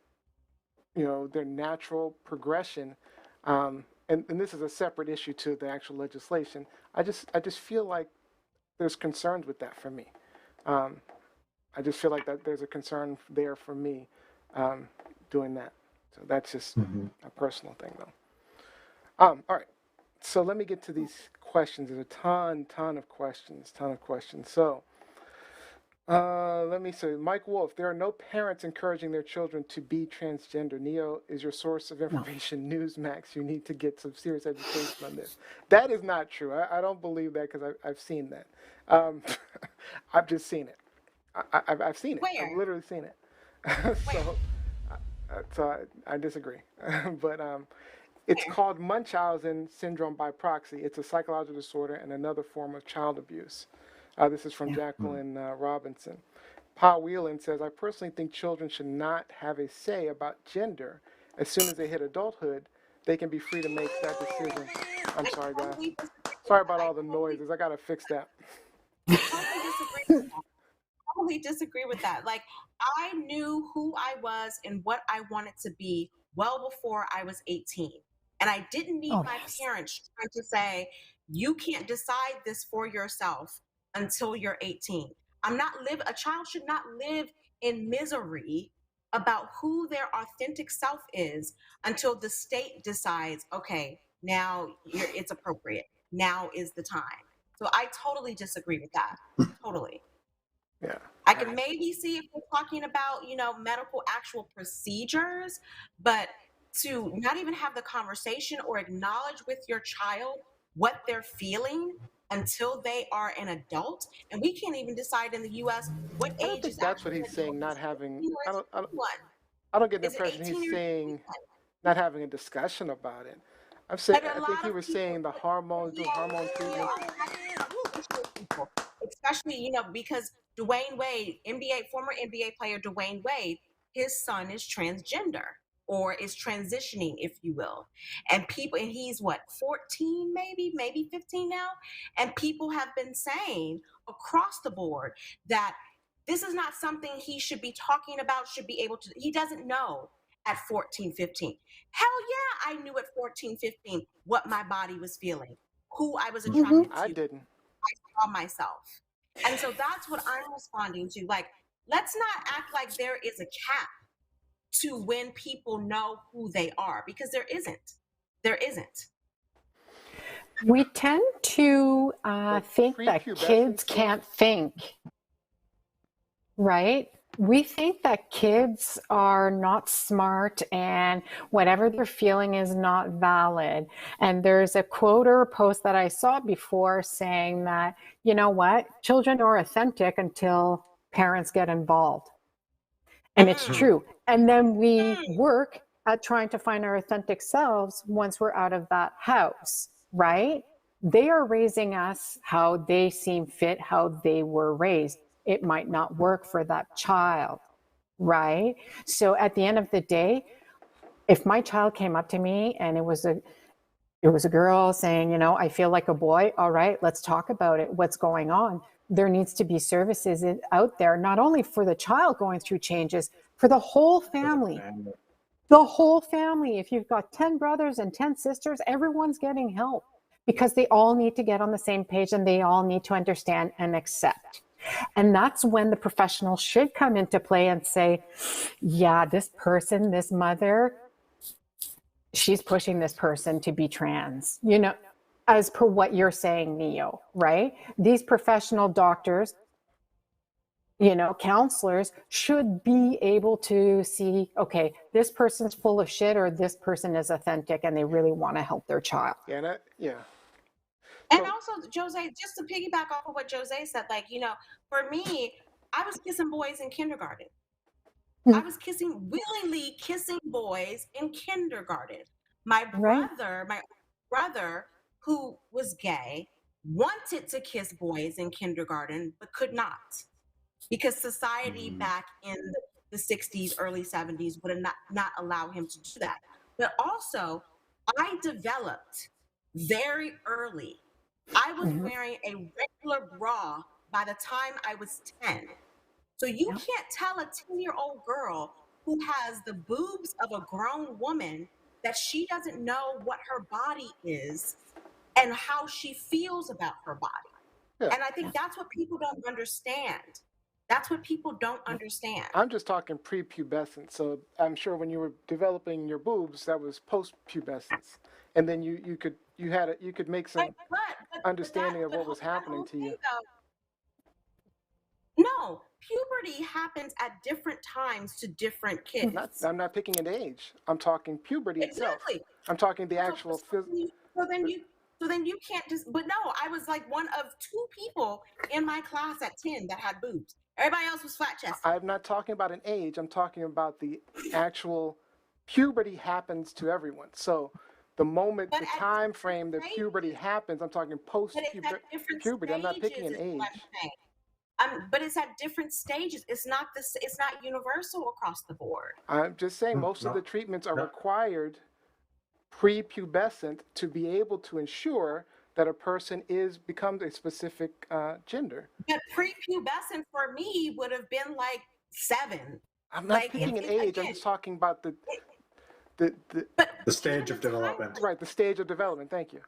natural progression, and this is a separate issue to the actual legislation. I just feel like there's concerns with that for me. I just feel like that there's a concern there for me doing that. So that's just a personal thing, though. All right. So let me get to these questions. There's a ton of questions. So let me say, Mike Wolf, there are no parents encouraging their children to be transgender. Neo is your source of information, Newsmax. You need to get some serious education on this. That is not true. I don't believe that because I've seen that. I've just seen it. I've seen it. Where? I've literally seen it. So I disagree. But it's called Munchausen syndrome by proxy. It's a psychological disorder and another form of child abuse. This is from Jacqueline Robinson. Pa Whelan says, I personally think children should not have a say about gender. As soon as they hit adulthood, they can be free to make that decision. I'm sorry, guys. Sorry about all the noises. I got to fix that. Totally disagree with that. Like, I knew who I was and what I wanted to be well before I was 18. And I didn't need my parents trying to say, you can't decide this for yourself. until you're 18. A child should not live in misery about who their authentic self is until the state decides, okay, now it's appropriate. Now is the time. So I totally disagree with that. Totally. Yeah. I can maybe see if we're talking about, medical actual procedures, but to not even have the conversation or acknowledge with your child what they're feeling until they are an adult. And we can't even decide in the US what I don't age think is that's what actually he's an adult. saying. Not having. Or I is don't. it 21? I don't get the Is it impression 18 he's or saying 21? not having a discussion about it. I'm saying. But a I think lot he of was people, saying the hormones, doing hormone treatment. people, especially, because Dwayne Wade, former NBA player Dwayne Wade, his son is transgender or is transitioning, if you will. And he's what, 14, maybe 15 now? And people have been saying across the board that this is not something he should be talking about, he doesn't know at 14, 15. Hell yeah, I knew at 14, 15 what my body was feeling, who I was attracted I to, didn't. saw myself. And so that's what I'm responding to. Like, let's not act like there is a cap to when people know who they are, because there isn't. There isn't. We tend to think that kids can't think, right? We think that kids are not smart and whatever they're feeling is not valid. And there's a quote or a post that I saw before saying that, you know what, children are authentic until parents get involved. And it's true. And then we work at trying to find our authentic selves once we're out of that house, right? They are raising us how they seem fit, how they were raised. It might not work for that child, right? So at the end of the day, if my child came up to me and it was a girl saying, I feel like a boy, all right, let's talk about it. What's going on? There needs to be services out there, not only for the child going through changes, for the whole family. The whole family. If you've got 10 brothers and 10 sisters, everyone's getting help because they all need to get on the same page and they all need to understand and accept. And that's when the professionals should come into play and say, yeah, this person, this mother, she's pushing this person to be trans, as per what you're saying, Neo, right? These professional doctors, counselors should be able to see, okay, this person's full of shit or this person is authentic and they really want to help their child. Yeah. And also, Jose, just to piggyback off of what Jose said, for me, I was kissing boys in kindergarten. I was willingly kissing boys in kindergarten. My brother, who was gay, wanted to kiss boys in kindergarten, but could not, because society back in the 60s, early 70s would not allow him to do that. But also, I developed very early. I was wearing a regular bra by the time I was 10. So you can't tell a 10-year-old girl who has the boobs of a grown woman that she doesn't know what her body is and how she feels about her body. Yeah. And I think that's what people don't understand. That's what people don't understand. I'm just talking prepubescent. So I'm sure when you were developing your boobs, that was post-pubescence. And then you could make some understanding of what was happening to you. No, puberty happens at different times to different kids. I'm not picking an age. I'm talking puberty itself. I'm talking the actual physical. So then you can't just. But no, I was like one of 2 people in my class at 10 that had boobs. Everybody else was flat chested. I'm not talking about an age. I'm talking about the actual puberty happens to everyone. So the moment, the time frame that puberty happens, I'm talking post-puberty. I'm not picking an age. But it's at different stages. It's not universal across the board. I'm just saying most of the treatments are required prepubescent to be able to ensure that a person becomes a specific gender. But prepubescent for me would have been like 7. I'm not picking an age. I'm just talking about the stage of development. Right, the stage of development. Thank you.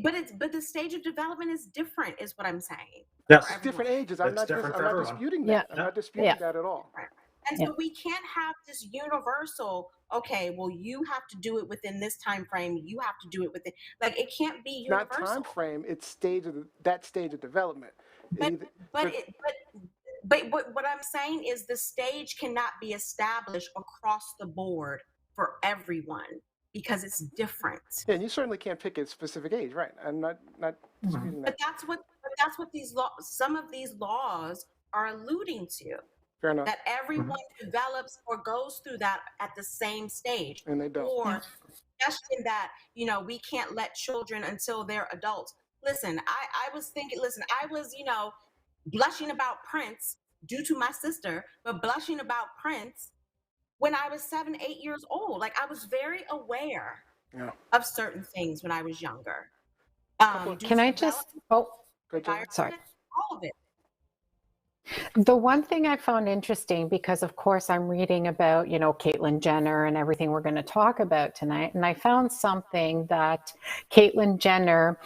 But the stage of development is different, is what I'm saying. Yes. For everyone. Different ages. I'm not disputing that. I'm not disputing that at all. And so we can't have this universal, okay, well, you have to do it within this time frame. You have to do it within, like, it can't be universal. Not time frame. It's that stage of development. But what I'm saying is the stage cannot be established across the board for everyone because it's different. Yeah, and you certainly can't pick a specific age, right? I'm not disputing that. But that's what some of these laws are alluding to. Fair enough. That everyone develops or goes through that at the same stage. And they don't. Or suggestion that, we can't let children until they're adults. Listen, I was thinking, I was, blushing about Prince due to my sister, but blushing about Prince when I was 7, 8 years old. Like, I was very aware of certain things when I was younger. Can I just, sorry. All of it. The one thing I found interesting, because of course I'm reading about, Caitlyn Jenner and everything we're going to talk about tonight. And I found something that Caitlyn Jenner,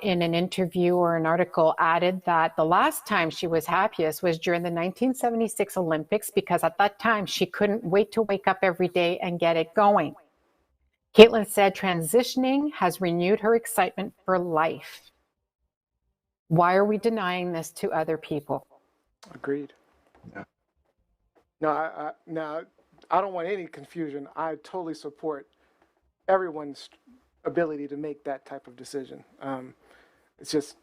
in an interview or an article, added that the last time she was happiest was during the 1976 Olympics, because at that time she couldn't wait to wake up every day and get it going. Caitlyn said transitioning has renewed her excitement for life. Why are we denying this to other people? Agreed. Yeah. No, I don't want any confusion. I totally support everyone's ability to make that type of decision. It's just,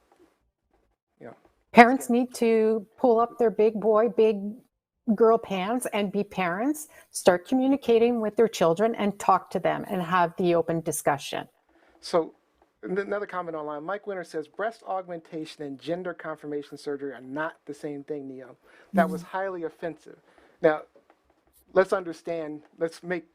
Parents need to pull up their big boy, big girl pants and be parents, start communicating with their children and talk to them and have the open discussion. So, another comment online. Mike Winter says breast augmentation and gender confirmation surgery are not the same thing, Neo. That was highly offensive. Now, let's understand,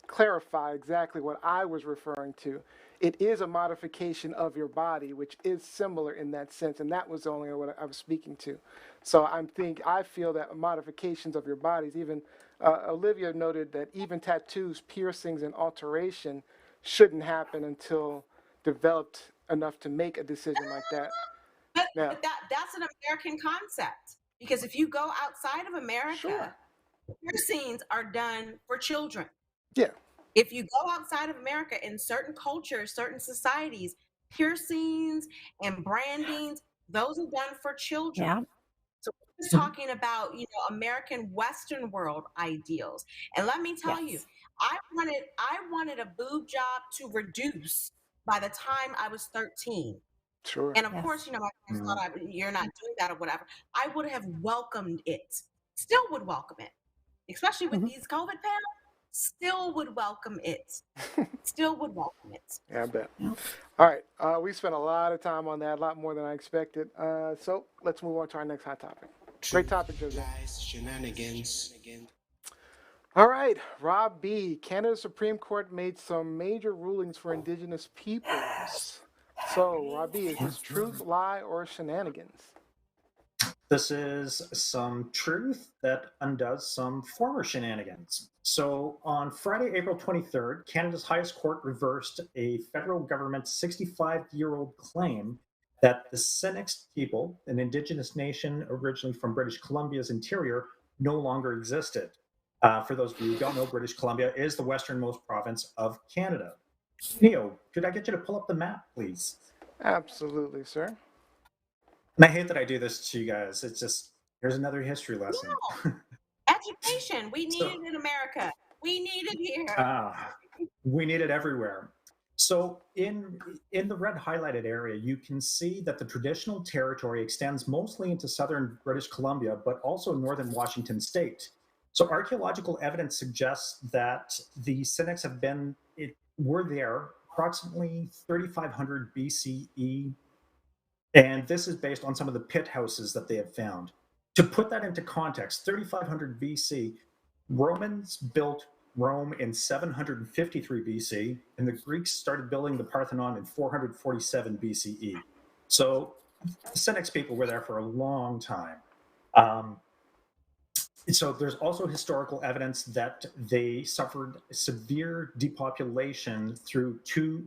clarify exactly what I was referring to. It is a modification of your body, which is similar in that sense, and that was only what I was speaking to. So I feel that modifications of your bodies, even Olivia noted that even tattoos, piercings, and alteration shouldn't happen until developed enough to make a decision like that. But that's an American concept, because if you go outside of America, piercings are done for children. Yeah. If you go outside of America, in certain cultures, certain societies, piercings and brandings, those are done for children. Yeah. So we're just talking about, American Western world ideals. And let me tell you, I wanted a boob job to reduce by the time I was 13. Sure. And of course, my parents thought you're not doing that or whatever. I would have welcomed it. Still would welcome it. Especially with these COVID panels. Still would welcome it. Still would welcome it. Yeah, I bet. Yeah. All right. We spent a lot of time on that, a lot more than I expected. So let's move on to our next hot topic. Great topic, Jose. Shenanigans. All right, Rob B. Canada's Supreme Court made some major rulings for Indigenous peoples. So, Rob B., is this truth, lie, or shenanigans? This is some truth that undoes some former shenanigans. So on Friday, April 23rd, Canada's highest court reversed a federal government 65-year-old claim that the Senex people, an Indigenous nation originally from British Columbia's interior, no longer existed. For those of you who don't know, British Columbia is the westernmost province of Canada. Neo, could I get you to pull up the map, please? Absolutely, sir. And I hate that I do this to you guys. It's just, here's another history lesson. No. Education. We need it in America. We need it here. We need it everywhere. So in the red highlighted area, you can see that the traditional territory extends mostly into southern British Columbia, but also northern Washington state. So archaeological evidence suggests that the Senex were there approximately 3500 BCE. And this is based on some of the pit houses that they have found. To put that into context, 3500 BC, Romans built Rome in 753 BC, and the Greeks started building the Parthenon in 447 BCE. So the Senex people were there for a long time. So there's also historical evidence that they suffered severe depopulation through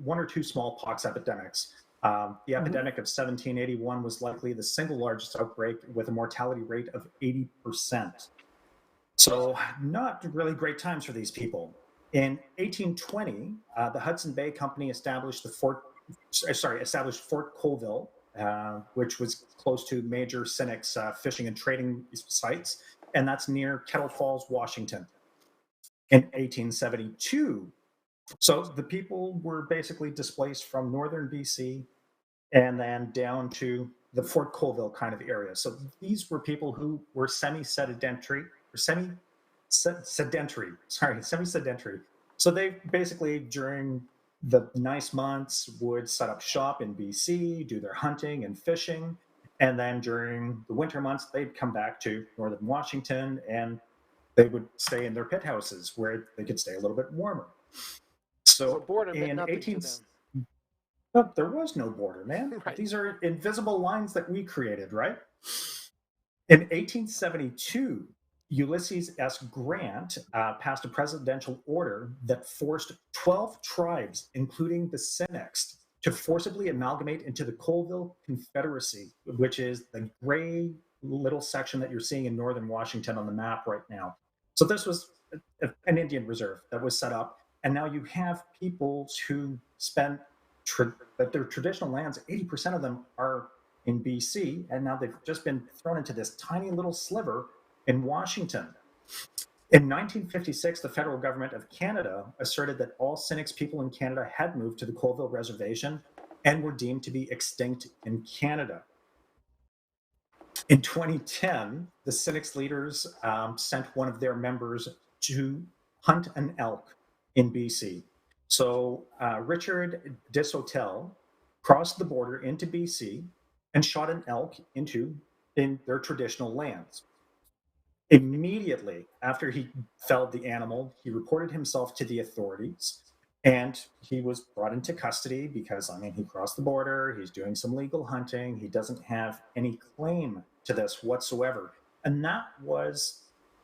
one or two smallpox epidemics. The epidemic of 1781 was likely the single largest outbreak with a mortality rate of 80%. So not really great times for these people. In 1820, the Hudson Bay Company established Fort Colville, which was close to major Senex fishing and trading sites, and that's near Kettle Falls, Washington. In 1872, so the people were basically displaced from northern BC and then down to the Fort Colville kind of area. So these were people who were semi-sedentary. So they basically, during the nice months, would set up shop in BC, do their hunting and fishing, and then during the winter months, they'd come back to northern Washington, and they would stay in their pit houses where they could stay a little bit warmer. So border meant in nothing 18... to them. But there was no border, man. Right. These are invisible lines that we created, right? In 1872, Ulysses S. Grant passed a presidential order that forced 12 tribes, including the Senex, to forcibly amalgamate into the Colville Confederacy, which is the gray little section that you're seeing in northern Washington on the map right now. So this was an Indian reserve that was set up, and now you have peoples who spent their traditional lands, 80% of them are in BC, and now they've just been thrown into this tiny little sliver in Washington. In 1956, the federal government of Canada asserted that all Senex people in Canada had moved to the Colville Reservation and were deemed to be extinct in Canada. In 2010, the Senex leaders sent one of their members to hunt an elk in BC. So Richard Dishotel crossed the border into BC and shot an elk in their traditional lands. Immediately after he felled the animal, he reported himself to the authorities, and he was brought into custody because, he crossed the border, he's doing some legal hunting, he doesn't have any claim to this whatsoever. And that was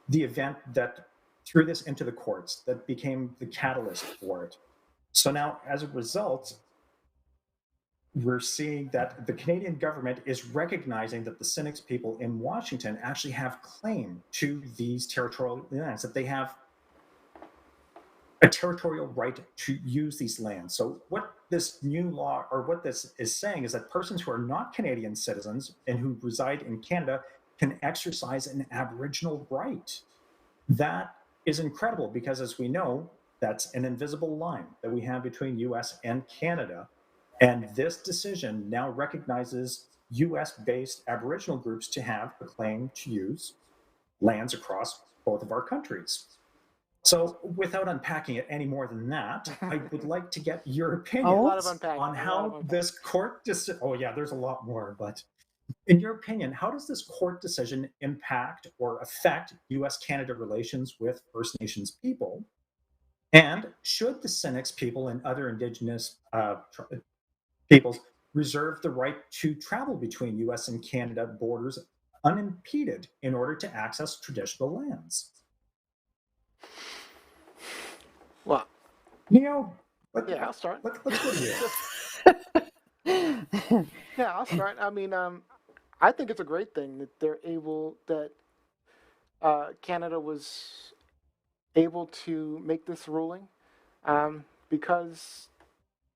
the event that threw this into the courts, that became the catalyst for it. So now, as a result, we're seeing that the Canadian government is recognizing that the Senex people in Washington actually have claim to these territorial lands, that they have a territorial right to use these lands. So what this new law, or what this is saying, is that persons who are not Canadian citizens and who reside in Canada can exercise an Aboriginal right. That is incredible because, as we know, that's an invisible line that we have between US and Canada. And this decision now recognizes US-based Aboriginal groups to have a claim to use lands across both of our countries. So without unpacking it any more than that, I would like to get your opinion on how this court decision... Oh yeah, there's a lot more, but in your opinion, how does this court decision impact or affect US-Canada relations with First Nations people? And should the Senex people and other Indigenous peoples reserve the right to travel between US and Canada borders unimpeded in order to access traditional lands? Well, Neo, I'll start. Let's go to you. Yeah, I'll start. I think it's a great thing that Canada was able to make this ruling, because,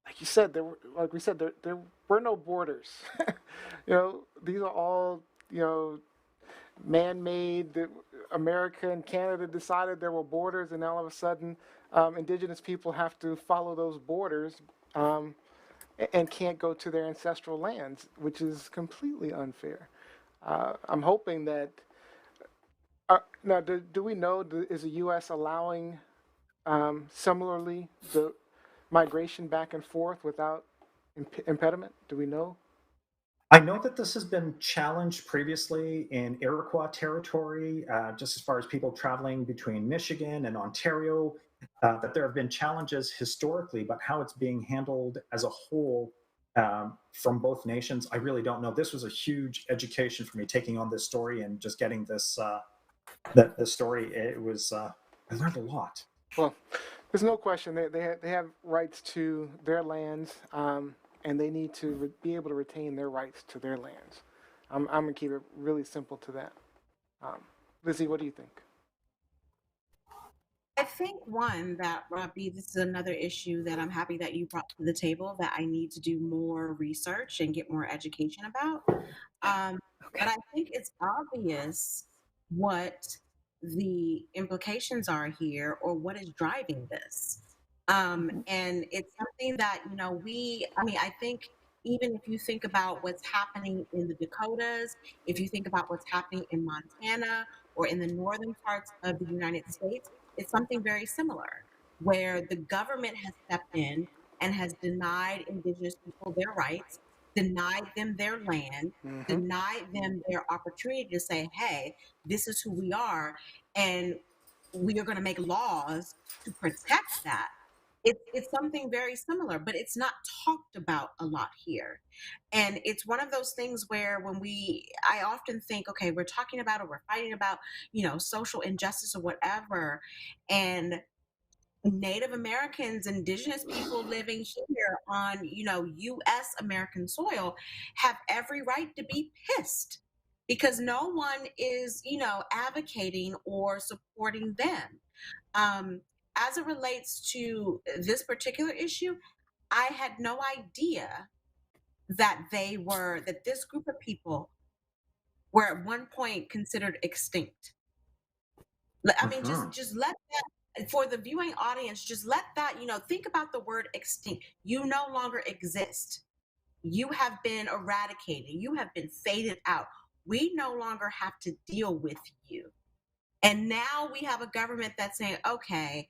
like you said, there were no borders. These are all man-made. America and Canada decided there were borders, and all of a sudden, Indigenous people have to follow those borders and can't go to their ancestral lands, which is completely unfair. I'm hoping that. Now, do we know, is the U.S. allowing similarly the migration back and forth without impediment? Do we know? I know that this has been challenged previously in Iroquois territory, just as far as people traveling between Michigan and Ontario, that there have been challenges historically, but how it's being handled as a whole from both nations, I really don't know. This was a huge education for me, taking on this story and just getting this the story. It was I learned a lot. Well, there's no question they have rights to their lands, and they need to be able to retain their rights to their lands. I'm going to keep it really simple to that. Lizzie, what do you think? I think one that, Robbie, this is another issue that I'm happy that you brought to the table that I need to do more research and get more education about. But I think it's obvious what the implications are here or what is driving this. And it's something that, I think even if you think about what's happening in the Dakotas, if you think about what's happening in Montana or in the northern parts of the United States, it's something very similar where the government has stepped in and has denied Indigenous people their rights, denied them their land, denied them their opportunity to say, hey, this is who we are, and we are going to make laws to protect that. It's something very similar, but it's not talked about a lot here. And it's one of those things where I often think, okay, we're talking about or we're fighting about, social injustice or whatever. And Native Americans, Indigenous people living here on, U.S. American soil have every right to be pissed because no one is, advocating or supporting them. As it relates to this particular issue, I had no idea that this group of people were at one point considered extinct. I mean, just let that, for the viewing audience, just let that, think about the word extinct. You no longer exist. You have been eradicated. You have been faded out. We no longer have to deal with you. And now we have a government that's saying, okay,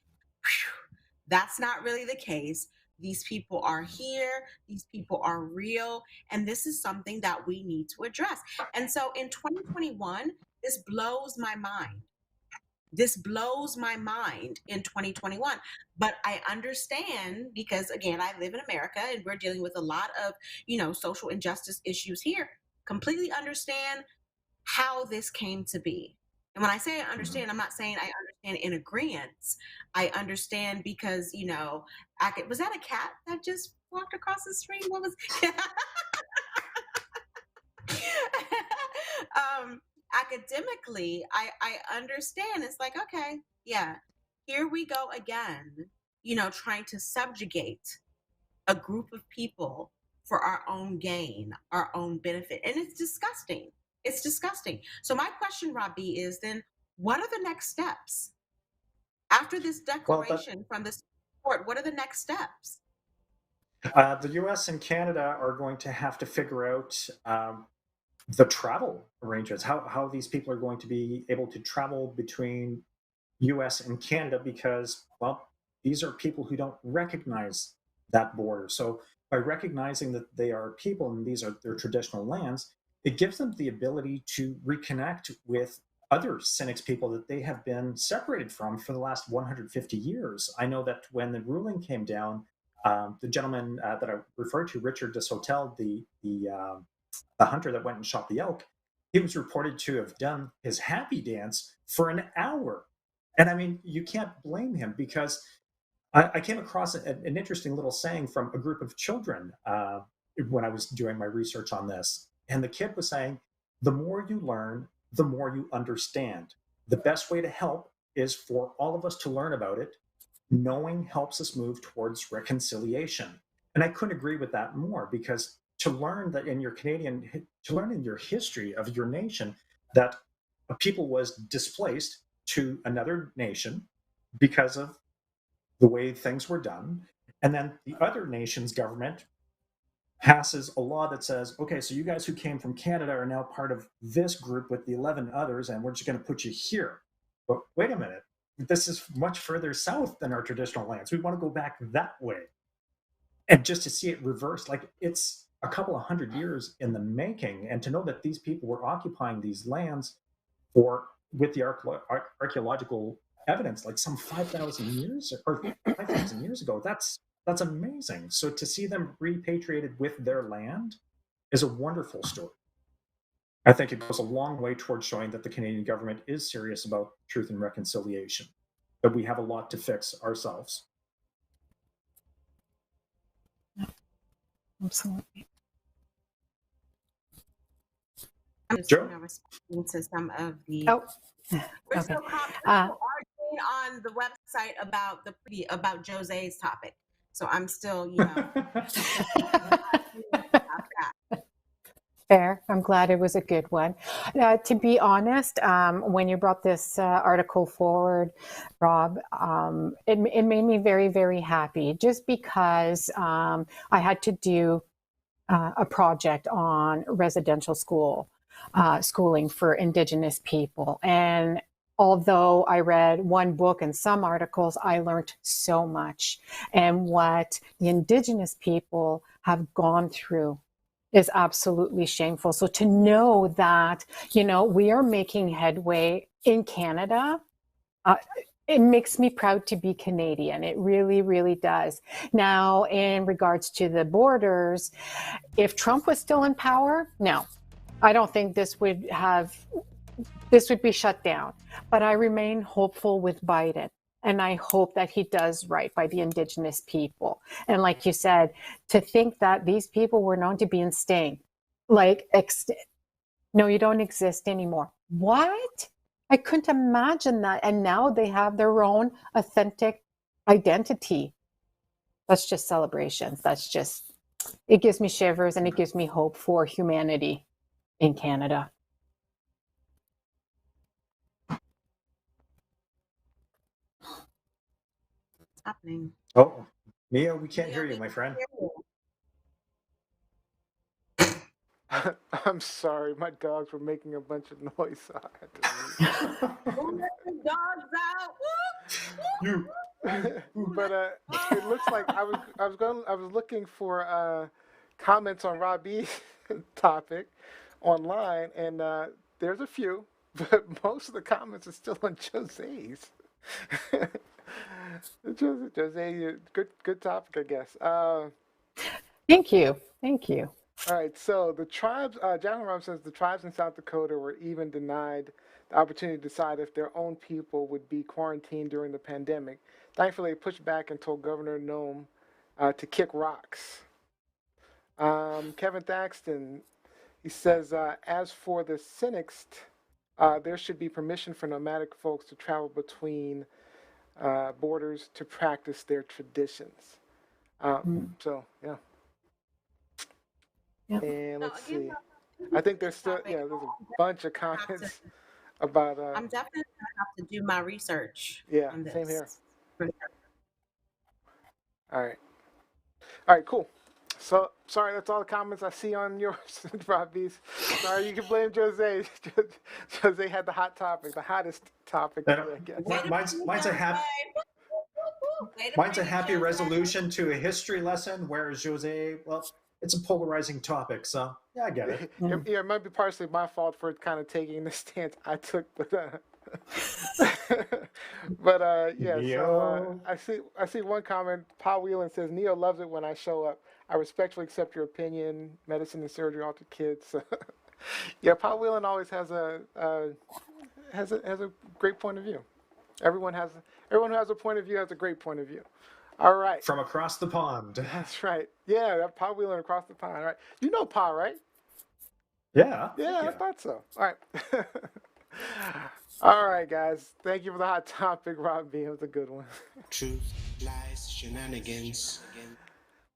that's not really the case. These people are here. These people are real. And this is something that we need to address. And so in 2021, this blows my mind. This blows my mind in 2021. But I understand because, again, I live in America and we're dealing with a lot of, social injustice issues here. Completely understand how this came to be. And when I say I understand, I'm not saying I understand in agreement. I understand because, was that a cat that just walked across the street? What was academically, I understand. It's like, okay, yeah, here we go again, trying to subjugate a group of people for our own gain, our own benefit. And it's disgusting. It's disgusting. So my question, Robbie, is then what are the next steps? After this declaration from this court, what are the next steps? The US and Canada are going to have to figure out the travel arrangements, how these people are going to be able to travel between US and Canada because, well, these are people who don't recognize that border. So by recognizing that they are people and these are their traditional lands, it gives them the ability to reconnect with other Senex people that they have been separated from for the last 150 years. I know that when the ruling came down, the gentleman that I referred to, Richard de Sautel, the hunter that went and shot the elk, he was reported to have done his happy dance for an hour. And I mean, you can't blame him because I came across an interesting little saying from a group of children when I was doing my research on this. And the kid was saying, the more you learn, the more you understand. The best way to help is for all of us to learn about it. Knowing helps us move towards reconciliation. And I couldn't agree with that more because to learn that to learn in your history of your nation that a people was displaced to another nation because of the way things were done. And then the other nation's government passes a law that says, okay, so you guys who came from Canada are now part of this group with the 11 others, and we're just going to put you here. But wait a minute, this is much further south than our traditional lands. We want to go back that way. And just to see it reversed, like it's a couple of 100 years in the making, and to know that these people were occupying these lands with the archaeological evidence, like some 5,000 years or 5,000 years ago, that's amazing. So to see them repatriated with their land is a wonderful story. I think it goes a long way towards showing that the Canadian government is serious about truth and reconciliation, but we have a lot to fix ourselves. Absolutely. I'm just Joe? responding to some of the. Oh, We're okay. still arguing on the website about Jose's topic. So I'm still, Fair. I'm glad it was a good one. To be honest, when you brought this article forward, Rob, it made me very, very happy just because I had to do a project on residential schooling for Indigenous people. And although I read one book and some articles, I learned so much. And what the Indigenous people have gone through is absolutely shameful. So to know that, we are making headway in Canada, it makes me proud to be Canadian. It really, really does. Now, in regards to the borders, if Trump was still in power, no, I don't think this would be shut down. But I remain hopeful with Biden. And I hope that he does right by the Indigenous people. And like you said, to think that these people were known to be insane, no, you don't exist anymore. What? I couldn't imagine that. And now they have their own authentic identity. That's just celebrations. It gives me shivers and it gives me hope for humanity in Canada. happening. Oh, Mia, we can't hear you, my friend. I'm sorry, my dogs were making a bunch of noise. So I had to Dogs out. You. But it looks like I was looking for comments on Robbie's topic online, and there's a few, but most of the comments are still on Jose's. Jose, good topic, I guess. Thank you. All right, so the tribes, John Ram says the tribes in South Dakota were even denied the opportunity to decide if their own people would be quarantined during the pandemic. Thankfully, they pushed back and told Governor Nome to kick rocks. Kevin Thaxton, he says, as for the cynics, there should be permission for nomadic folks to travel between borders to practice their traditions. So, yeah. Yep. And let's see. I think there's there's a bunch of comments about. I'm definitely gonna have to do my research. Yeah, on this. same here. All right, cool. So sorry, that's all the comments I see on yours, Robbie's. Sorry, you can blame Jose. Jose had the hottest topic. I guess. Mine's a happy resolution to a history lesson, whereas Jose, well, it's a polarizing topic, so yeah, I get it. Yeah, it might be partially my fault for kind of taking the stance I took, but yeah. So I see one comment. Paul Whelan says Neo loves it when I show up. I respectfully accept your opinion. Medicine and surgery, all to kids. So, yeah, Paul Whelan always has a great point of view. Everyone who has a point of view has a great point of view. All right. From across the pond. That's right. Yeah, that Pa Wheeler across the pond. All right. You know Pa, right? Yeah. Yeah, I thought so. All right. All right, guys. Thank you for the hot topic, Rob B. It was a good one. Truth, lies, shenanigans.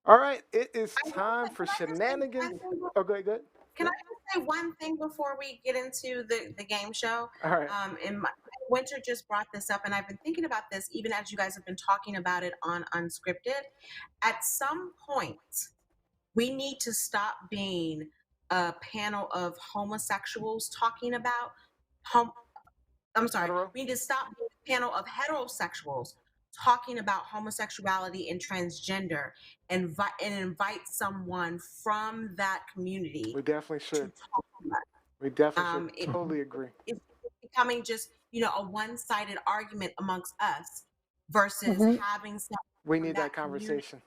All right. It is time for shenanigans. Oh, good. Can I just say one thing before we get into the game show? All right. And Winter just brought this up, and I've been thinking about this even as you guys have been talking about it on Unscripted. At some point, we need to stop being a panel of homosexuals talking about we need to stop being a panel of heterosexuals talking about homosexuality and transgender, and invite someone from that community. We definitely should. We definitely should. Totally agree. It's becoming just a one-sided argument amongst us versus having some. We need that conversation.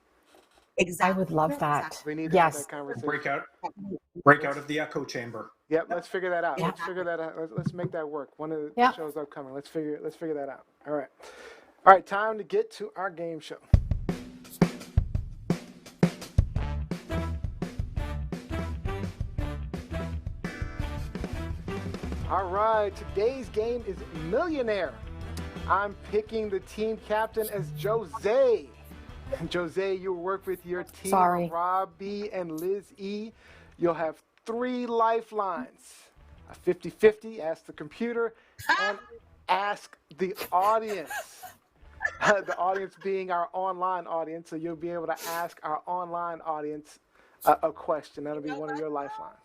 Exactly. I would love that. Exactly. We need to have that conversation. Break out of the echo chamber. Yep, let's figure that out. Let's figure that out. Let's make that work. One of the shows upcoming. Let's figure that out. All right, time to get to our game show. All right, today's game is Millionaire. I'm picking the team captain as Jose. Jose, you'll work with your team of Rob B and Liz E. You'll have 3 lifelines. A 50-50, ask the computer, and ask the audience. The audience being our online audience, so you'll be able to ask our online audience a question. That'll be one of your lifelines.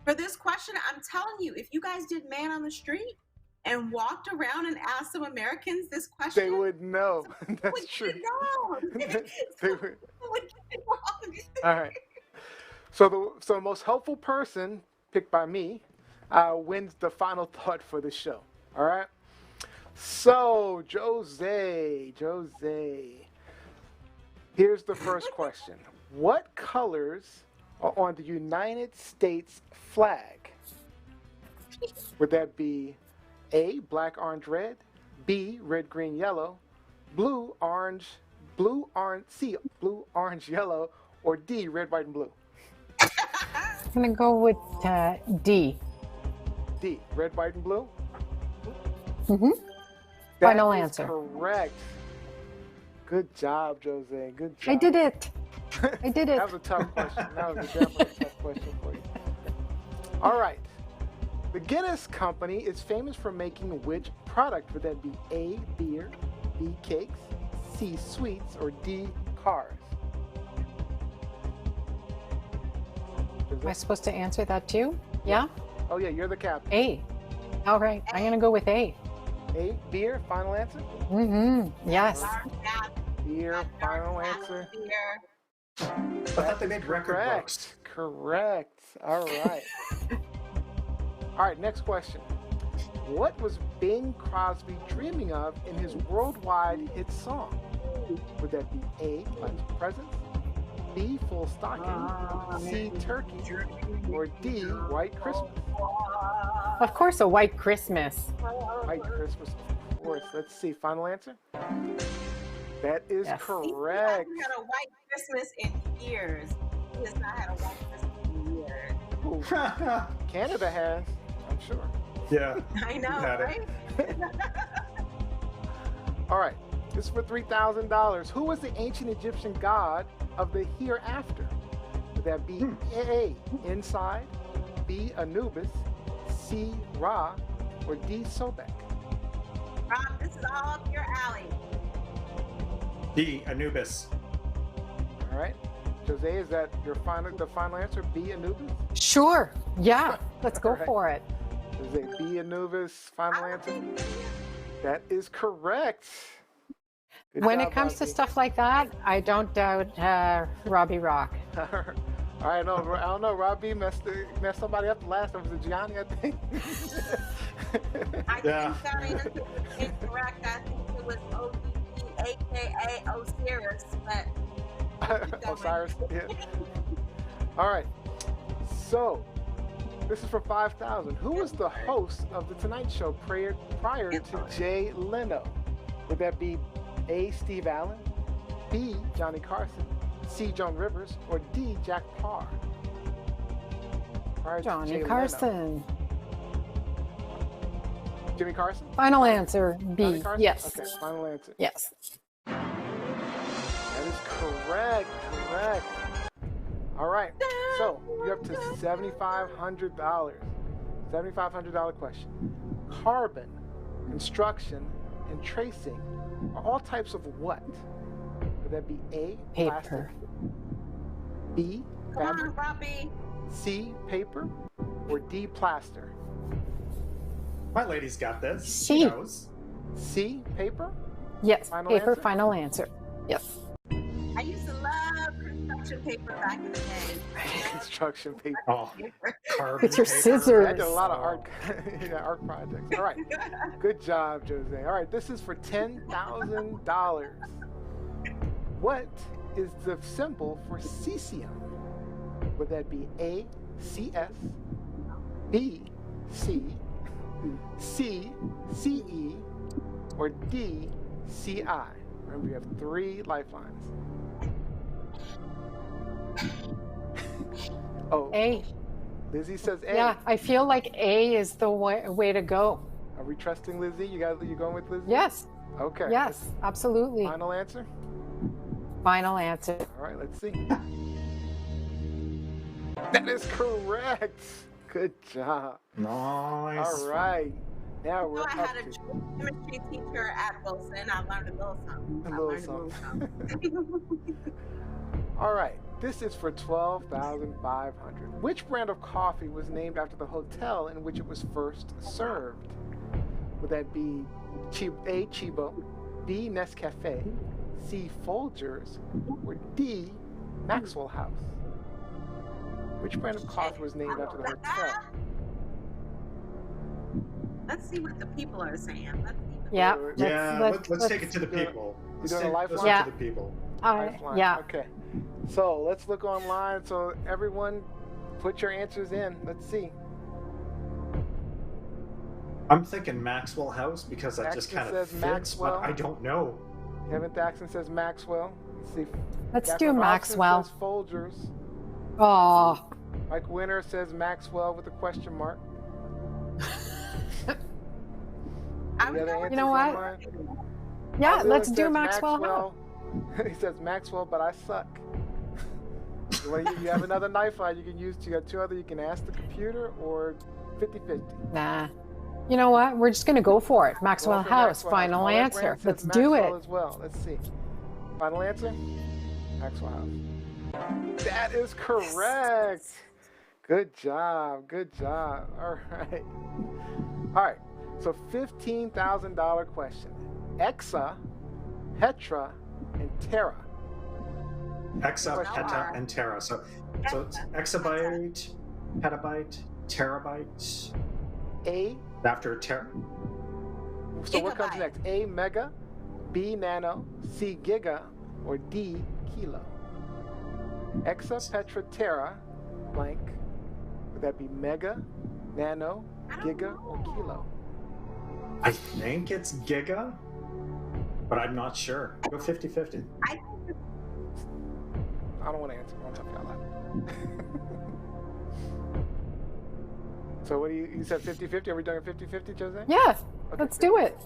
For this question, I'm telling you, if you guys did Man on the Street and walked around and asked some Americans this question, they would know. That's true. They would. All right. So the most helpful person picked by me wins the final thought for the show. All right. So Jose, here's the first question. What colors are on the United States flag? Would that be A, black, orange, red, B, red, green, yellow, blue, orange, C, blue, orange, yellow, or D, red, white, and blue? I'm going to go with D. D, red, white, and blue? Mm-hmm. Final answer. Correct. Good job, Jose. Good job. I did it. I did it. That was a tough question. That was definitely a tough question for you. All right. The Guinness Company is famous for making which product? Would that be A, beer, B, cakes, C, sweets, or D, cars? Am I supposed to answer that too? Yeah? Oh, yeah, you're the captain. A. All right. I'm going to go with A. A, beer, final answer? Mm-hmm. Yes. Beer, final answer? I thought they made record books. Correct. All right. All right, next question. What was Bing Crosby dreaming of in his worldwide hit song? Would that be A, lunch presents, B, full stocking, C, turkey, or D, white Christmas? Of course, a white Christmas. White Christmas, of course. Let's see, final answer? That is correct. He hasn't had a white Christmas in years. He has not had a white Christmas in years. Ooh. Canada has, I'm sure. Yeah. I know, right? All right. This is for $3,000. Who was the ancient Egyptian god of the hereafter? Would that be A, Inside, B, Anubis, C, Ra, or D, Sobek? Rob, this is all up your alley. D, Anubis. All right. Jose, is that the final answer? B, Anubis? Sure. Yeah. Let's go for it. Jose, B, Anubis, final answer? That is correct. Good when job, it comes Robbie. to stuff like that, I don't doubt Robbie Rock. All right, no, I don't know. Robbie messed somebody up the last time. Was it Gianni, I think? I think that answer is incorrect. I think it was ODB, a.k.a. Osiris, but... Osiris, yeah. All right, so this is for $5,000. Who was the host of The Tonight Show prior to Jay Leno? Would that be A, Steve Allen, B, Johnny Carson, C, Joan Rivers, or D, Jack Parr? Johnny Carson. Leno. Jimmy Carson? Final answer, B. Yes. Okay, final answer. Yes. That is correct. All right, so you're up to $7,500. $7,500 question. Carbon, construction, and tracing are all types of what? Would that be A, plastic, paper, B, fabric, Come on, Robbie. C, paper, or D, plaster? My lady's got this. C. She knows. C, paper? Yes, Final paper, answer? final answer. Yes. I used to love construction paper back in the day. Construction paper. Oh, carbon It's your paper. scissors. I did a lot of art projects. All right. Good job, Jose. All right, this is for $10,000. What is the symbol for cesium? Would that be A, CS, B, C, C, CE, or D, CI? Remember, you have 3 lifelines. A. Lizzie says A. Yeah, I feel like A is the way to go. Are we trusting Lizzie? You going with Lizzie? Yes. Okay. Yes, absolutely. Final answer? Final answer. All right, let's see. That is correct. Good job. Nice. All right. Now we're I up had a to chemistry teacher at Wilson. I learned a little something. All right. This is for $12,500. Which brand of coffee was named after the hotel in which it was first served? Would that be A, Chibo, B, Nescafe, C, Folgers, or D, Maxwell House? Which brand of coffee was named after the hotel? Let's see what the people are saying. Yeah. Let's take it to the people. You doing a lifeline? Yeah. To the people. Lifeline. Yeah. Okay. So let's look online. So everyone, put your answers in. Let's see. I'm thinking Maxwell House because that just Maxton kind of says fits, Maxwell. but I don't know. Kevin Thaxton says Maxwell. Let's see. Let's Catherine do Austin Maxwell. says Folgers. Oh. Mike Winter says Maxwell with a question mark. You know what? Yeah, let's do Maxwell. He says Maxwell, but I suck. You have another knife line you can use. You got two other. You can ask the computer or 50-50. Nah. You know what? We're just going to go for it. Maxwell House. Final answer. Let's do it. As well. Let's see. Final answer? Maxwell House. That is correct. Good job. Good job. All right. All right. So $15,000 question. Exa, Petra, and Terra. Exa, peta, and tera. So it's exabyte, petabyte, terabyte. A. After tera. So what comes next? A, mega, B, nano, C, giga, or D, kilo? Exa, Petra, Terra, blank. Would that be mega, nano, giga, or kilo? I think it's giga, but I'm not sure. Go 50-50. I don't want to answer. I won't help y'all out. So what do you said 50-50? Are we doing 50-50, Jose? Yeah, Okay, let's do it.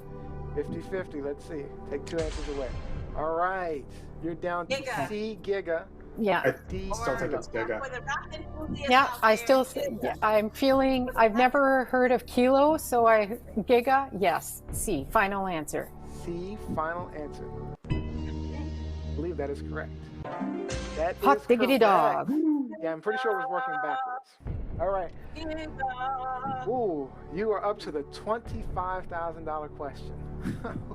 50-50, let's see. Take two answers away. All right. You're down to Giga. C, giga. Yeah. I still think it's giga. Yeah, I'm feeling, I've never heard of kilo, so giga, yes. C, final answer. C, final answer. I believe that is correct. That Hot is diggity correct. dog. Yeah, I'm pretty sure it was working backwards. All right. Ooh, you are up to the $25,000 question.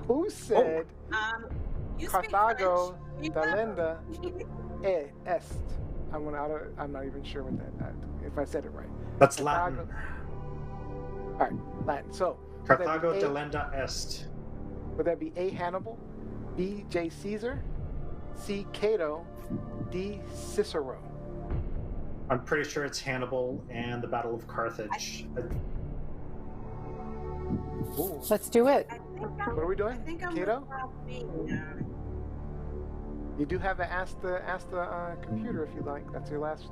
Who said Carthago Delenda est? I'm not even sure what that if I said it right. That's Carthago. Latin. All right, Latin. So Carthago delenda est. would that be A, Hannibal, B, J, Caesar, C, Cato, D, Cicero? I'm pretty sure it's Hannibal and the Battle of Carthage. Ooh. Let's do it. What are we doing? Cato? You do have to ask the computer if you like. That's your last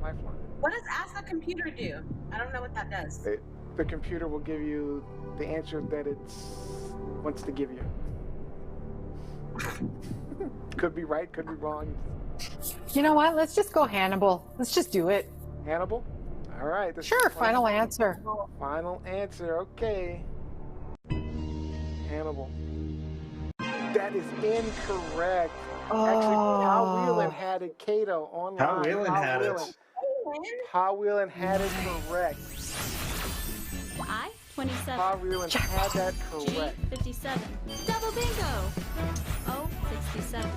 lifeline. What does ask the computer do? I don't know what that does. The computer will give you the answer that it wants to give you. Could be right, could be wrong. You know what? Let's just go Hannibal. Let's just do it. Hannibal? All right. Sure, final answer. Final answer, okay. Hannibal. That is incorrect. Actually, Kyle Whelan had it. Cato online. Kyle Whelan had it. Kyle Whelan had it correct. I 27. Kyle Whelan had that correct. G 57. Double bingo. O 67.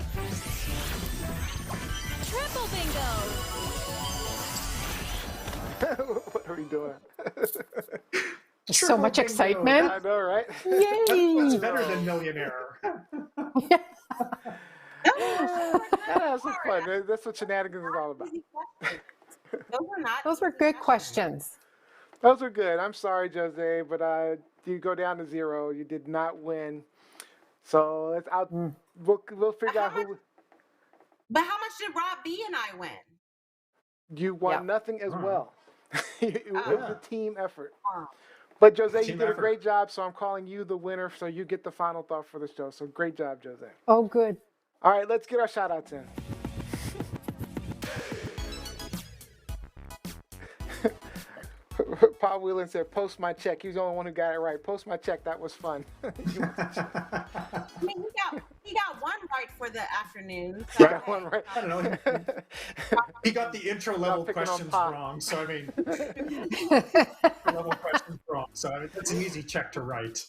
Triple bingo. What are we doing? So much excitement. I know, right? Yay! That's better than Millionaire. That's some fun. That's what shenanigans is all about. Those were good questions. Those are good. I'm sorry, Jose, but you go down to 0. You did not win. So let's out. We'll figure out who. But how much did Rob B and I win? You won nothing as well. It was Oh, a team effort. oh. But Jose, you Team did a effort. great job, so I'm calling you the winner. So you get the final thought for the show. So great job, Jose. Oh, good. All right, let's get our shout outs in. Paul Whelan said, "Post my check." He was the only one who got it right. Post my check. That was fun. I mean, he got one right for the afternoon. You So got one hey, right. I don't know. He got the intro level picking on questions Pop. wrong. So I mean, intro level questions wrong. So I mean, that's an easy check to write.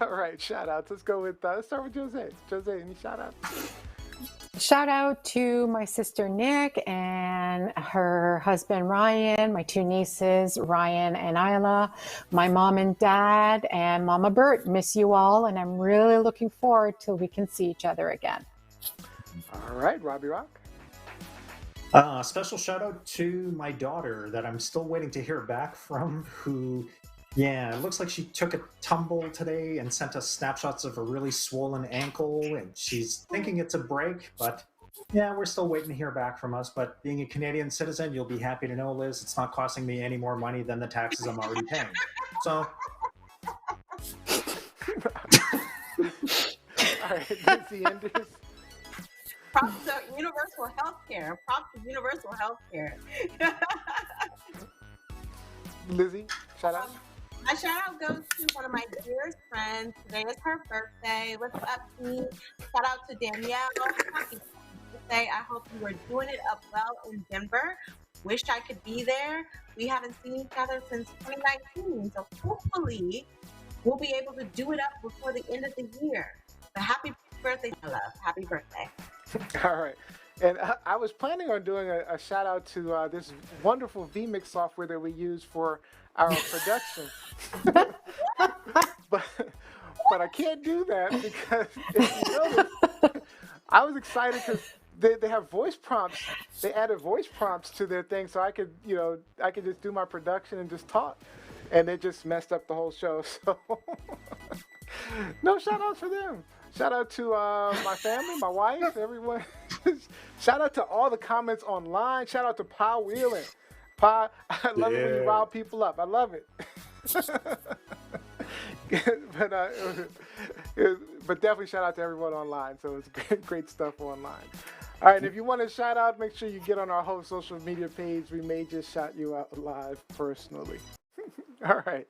All right, shout outs. Let's go with, let's start with Jose. Jose, any shout outs? Shout out to my sister Nick and her husband Ryan, my two nieces Ryan and Isla, my mom and dad, and Mama Bert. Miss you all, and I'm really looking forward till we can see each other again. All right, Robbie Rock. Special shout out to my daughter that I'm still waiting to hear back from, who, yeah, it looks like she took a tumble today and sent us snapshots of a really swollen ankle, and she's thinking it's a break, but yeah, we're still waiting to hear back from us. But being a Canadian citizen, you'll be happy to know, Liz, it's not costing me any more money than the taxes I'm already paying. So, All right, Lizzie Enders. props to universal health care. Props to universal health care. Lizzie, shout out. My shout out goes to one of my dearest friends. Today is her birthday. What's up, team? Shout out to Danielle. Happy birthday. I hope you are doing it up well in Denver. Wish I could be there. We haven't seen each other since 2019. So hopefully we'll be able to do it up before the end of the year. But happy birthday, my love. Happy birthday. All right. And I was planning on doing a shout out to this wonderful vMix software that we use for our production. but I can't do that because if you notice, I was excited because they have voice prompts. They added voice prompts to their thing, so I could just do my production and just talk, and it just messed up the whole show. So no shout outs for them. Shout out to my family, my wife, everyone. Shout out to all the comments online. Shout out to Pa Wheeling. Pa, I love it when you rile people up. I love it. but definitely shout out to everyone online. So it's great stuff online. All right, if you want to shout out, make sure you get on our whole social media page. We may just shout you out live personally. All right.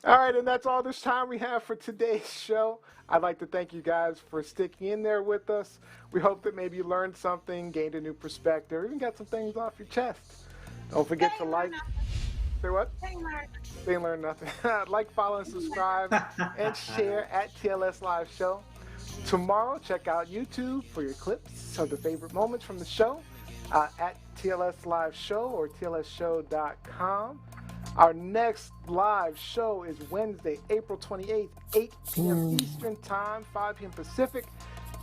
All right, and that's all this time we have for today's show. I'd like to thank you guys for sticking in there with us. We hope that maybe you learned something, gained a new perspective, even got some things off your chest. Don't forget to like. Say what? They learned nothing. Like, follow, and subscribe, and share at TLS Live Show. Tomorrow, check out YouTube for your clips of the favorite moments from the show at TLS Live Show or TLSShow.com. Our next live show is Wednesday, April 28th, 8 p.m. Eastern Time, 5 p.m. Pacific.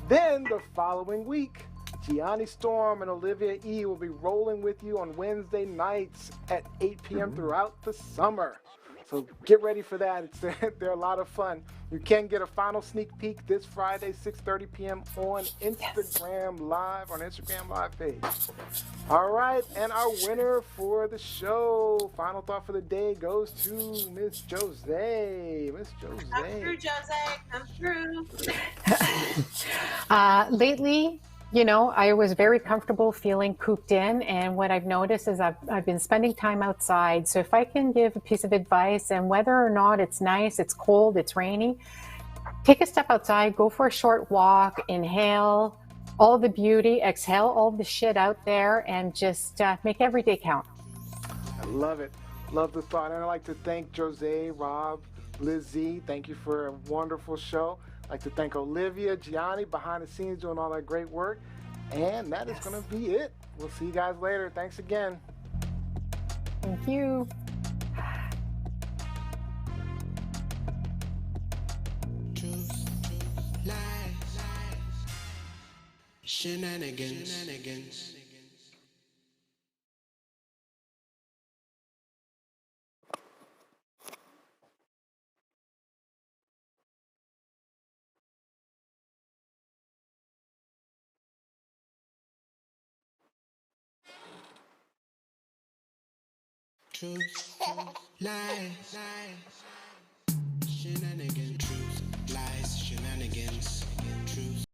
Then the following week, Gianni Storm and Olivia E. will be rolling with you on Wednesday nights at 8 p.m. throughout the summer. So get ready for that. They're a lot of fun. You can get a final sneak peek this Friday, 6:30 p.m. on Instagram Live, on Instagram Live page. All right, and our winner for the show, final thought for the day, goes to Miss Jose. Miss Jose. Come through, Jose. Come through. Lately, you know, I was very comfortable feeling cooped in, and what I've noticed is I've been spending time outside. So if I can give a piece of advice, and whether or not it's nice, it's cold, it's rainy, take a step outside, go for a short walk, inhale all the beauty, exhale all the shit out there, and just make every day count. I love it. Love the thought. And I'd like to thank Jose, Rob, Lizzie. Thank you for a wonderful show. I'd like to thank Olivia, Gianni, behind the scenes doing all that great work. And that is going to be it. We'll see you guys later. Thanks again. Thank you. Truth, lies, shenanigans. Truth, lies, shenanigans.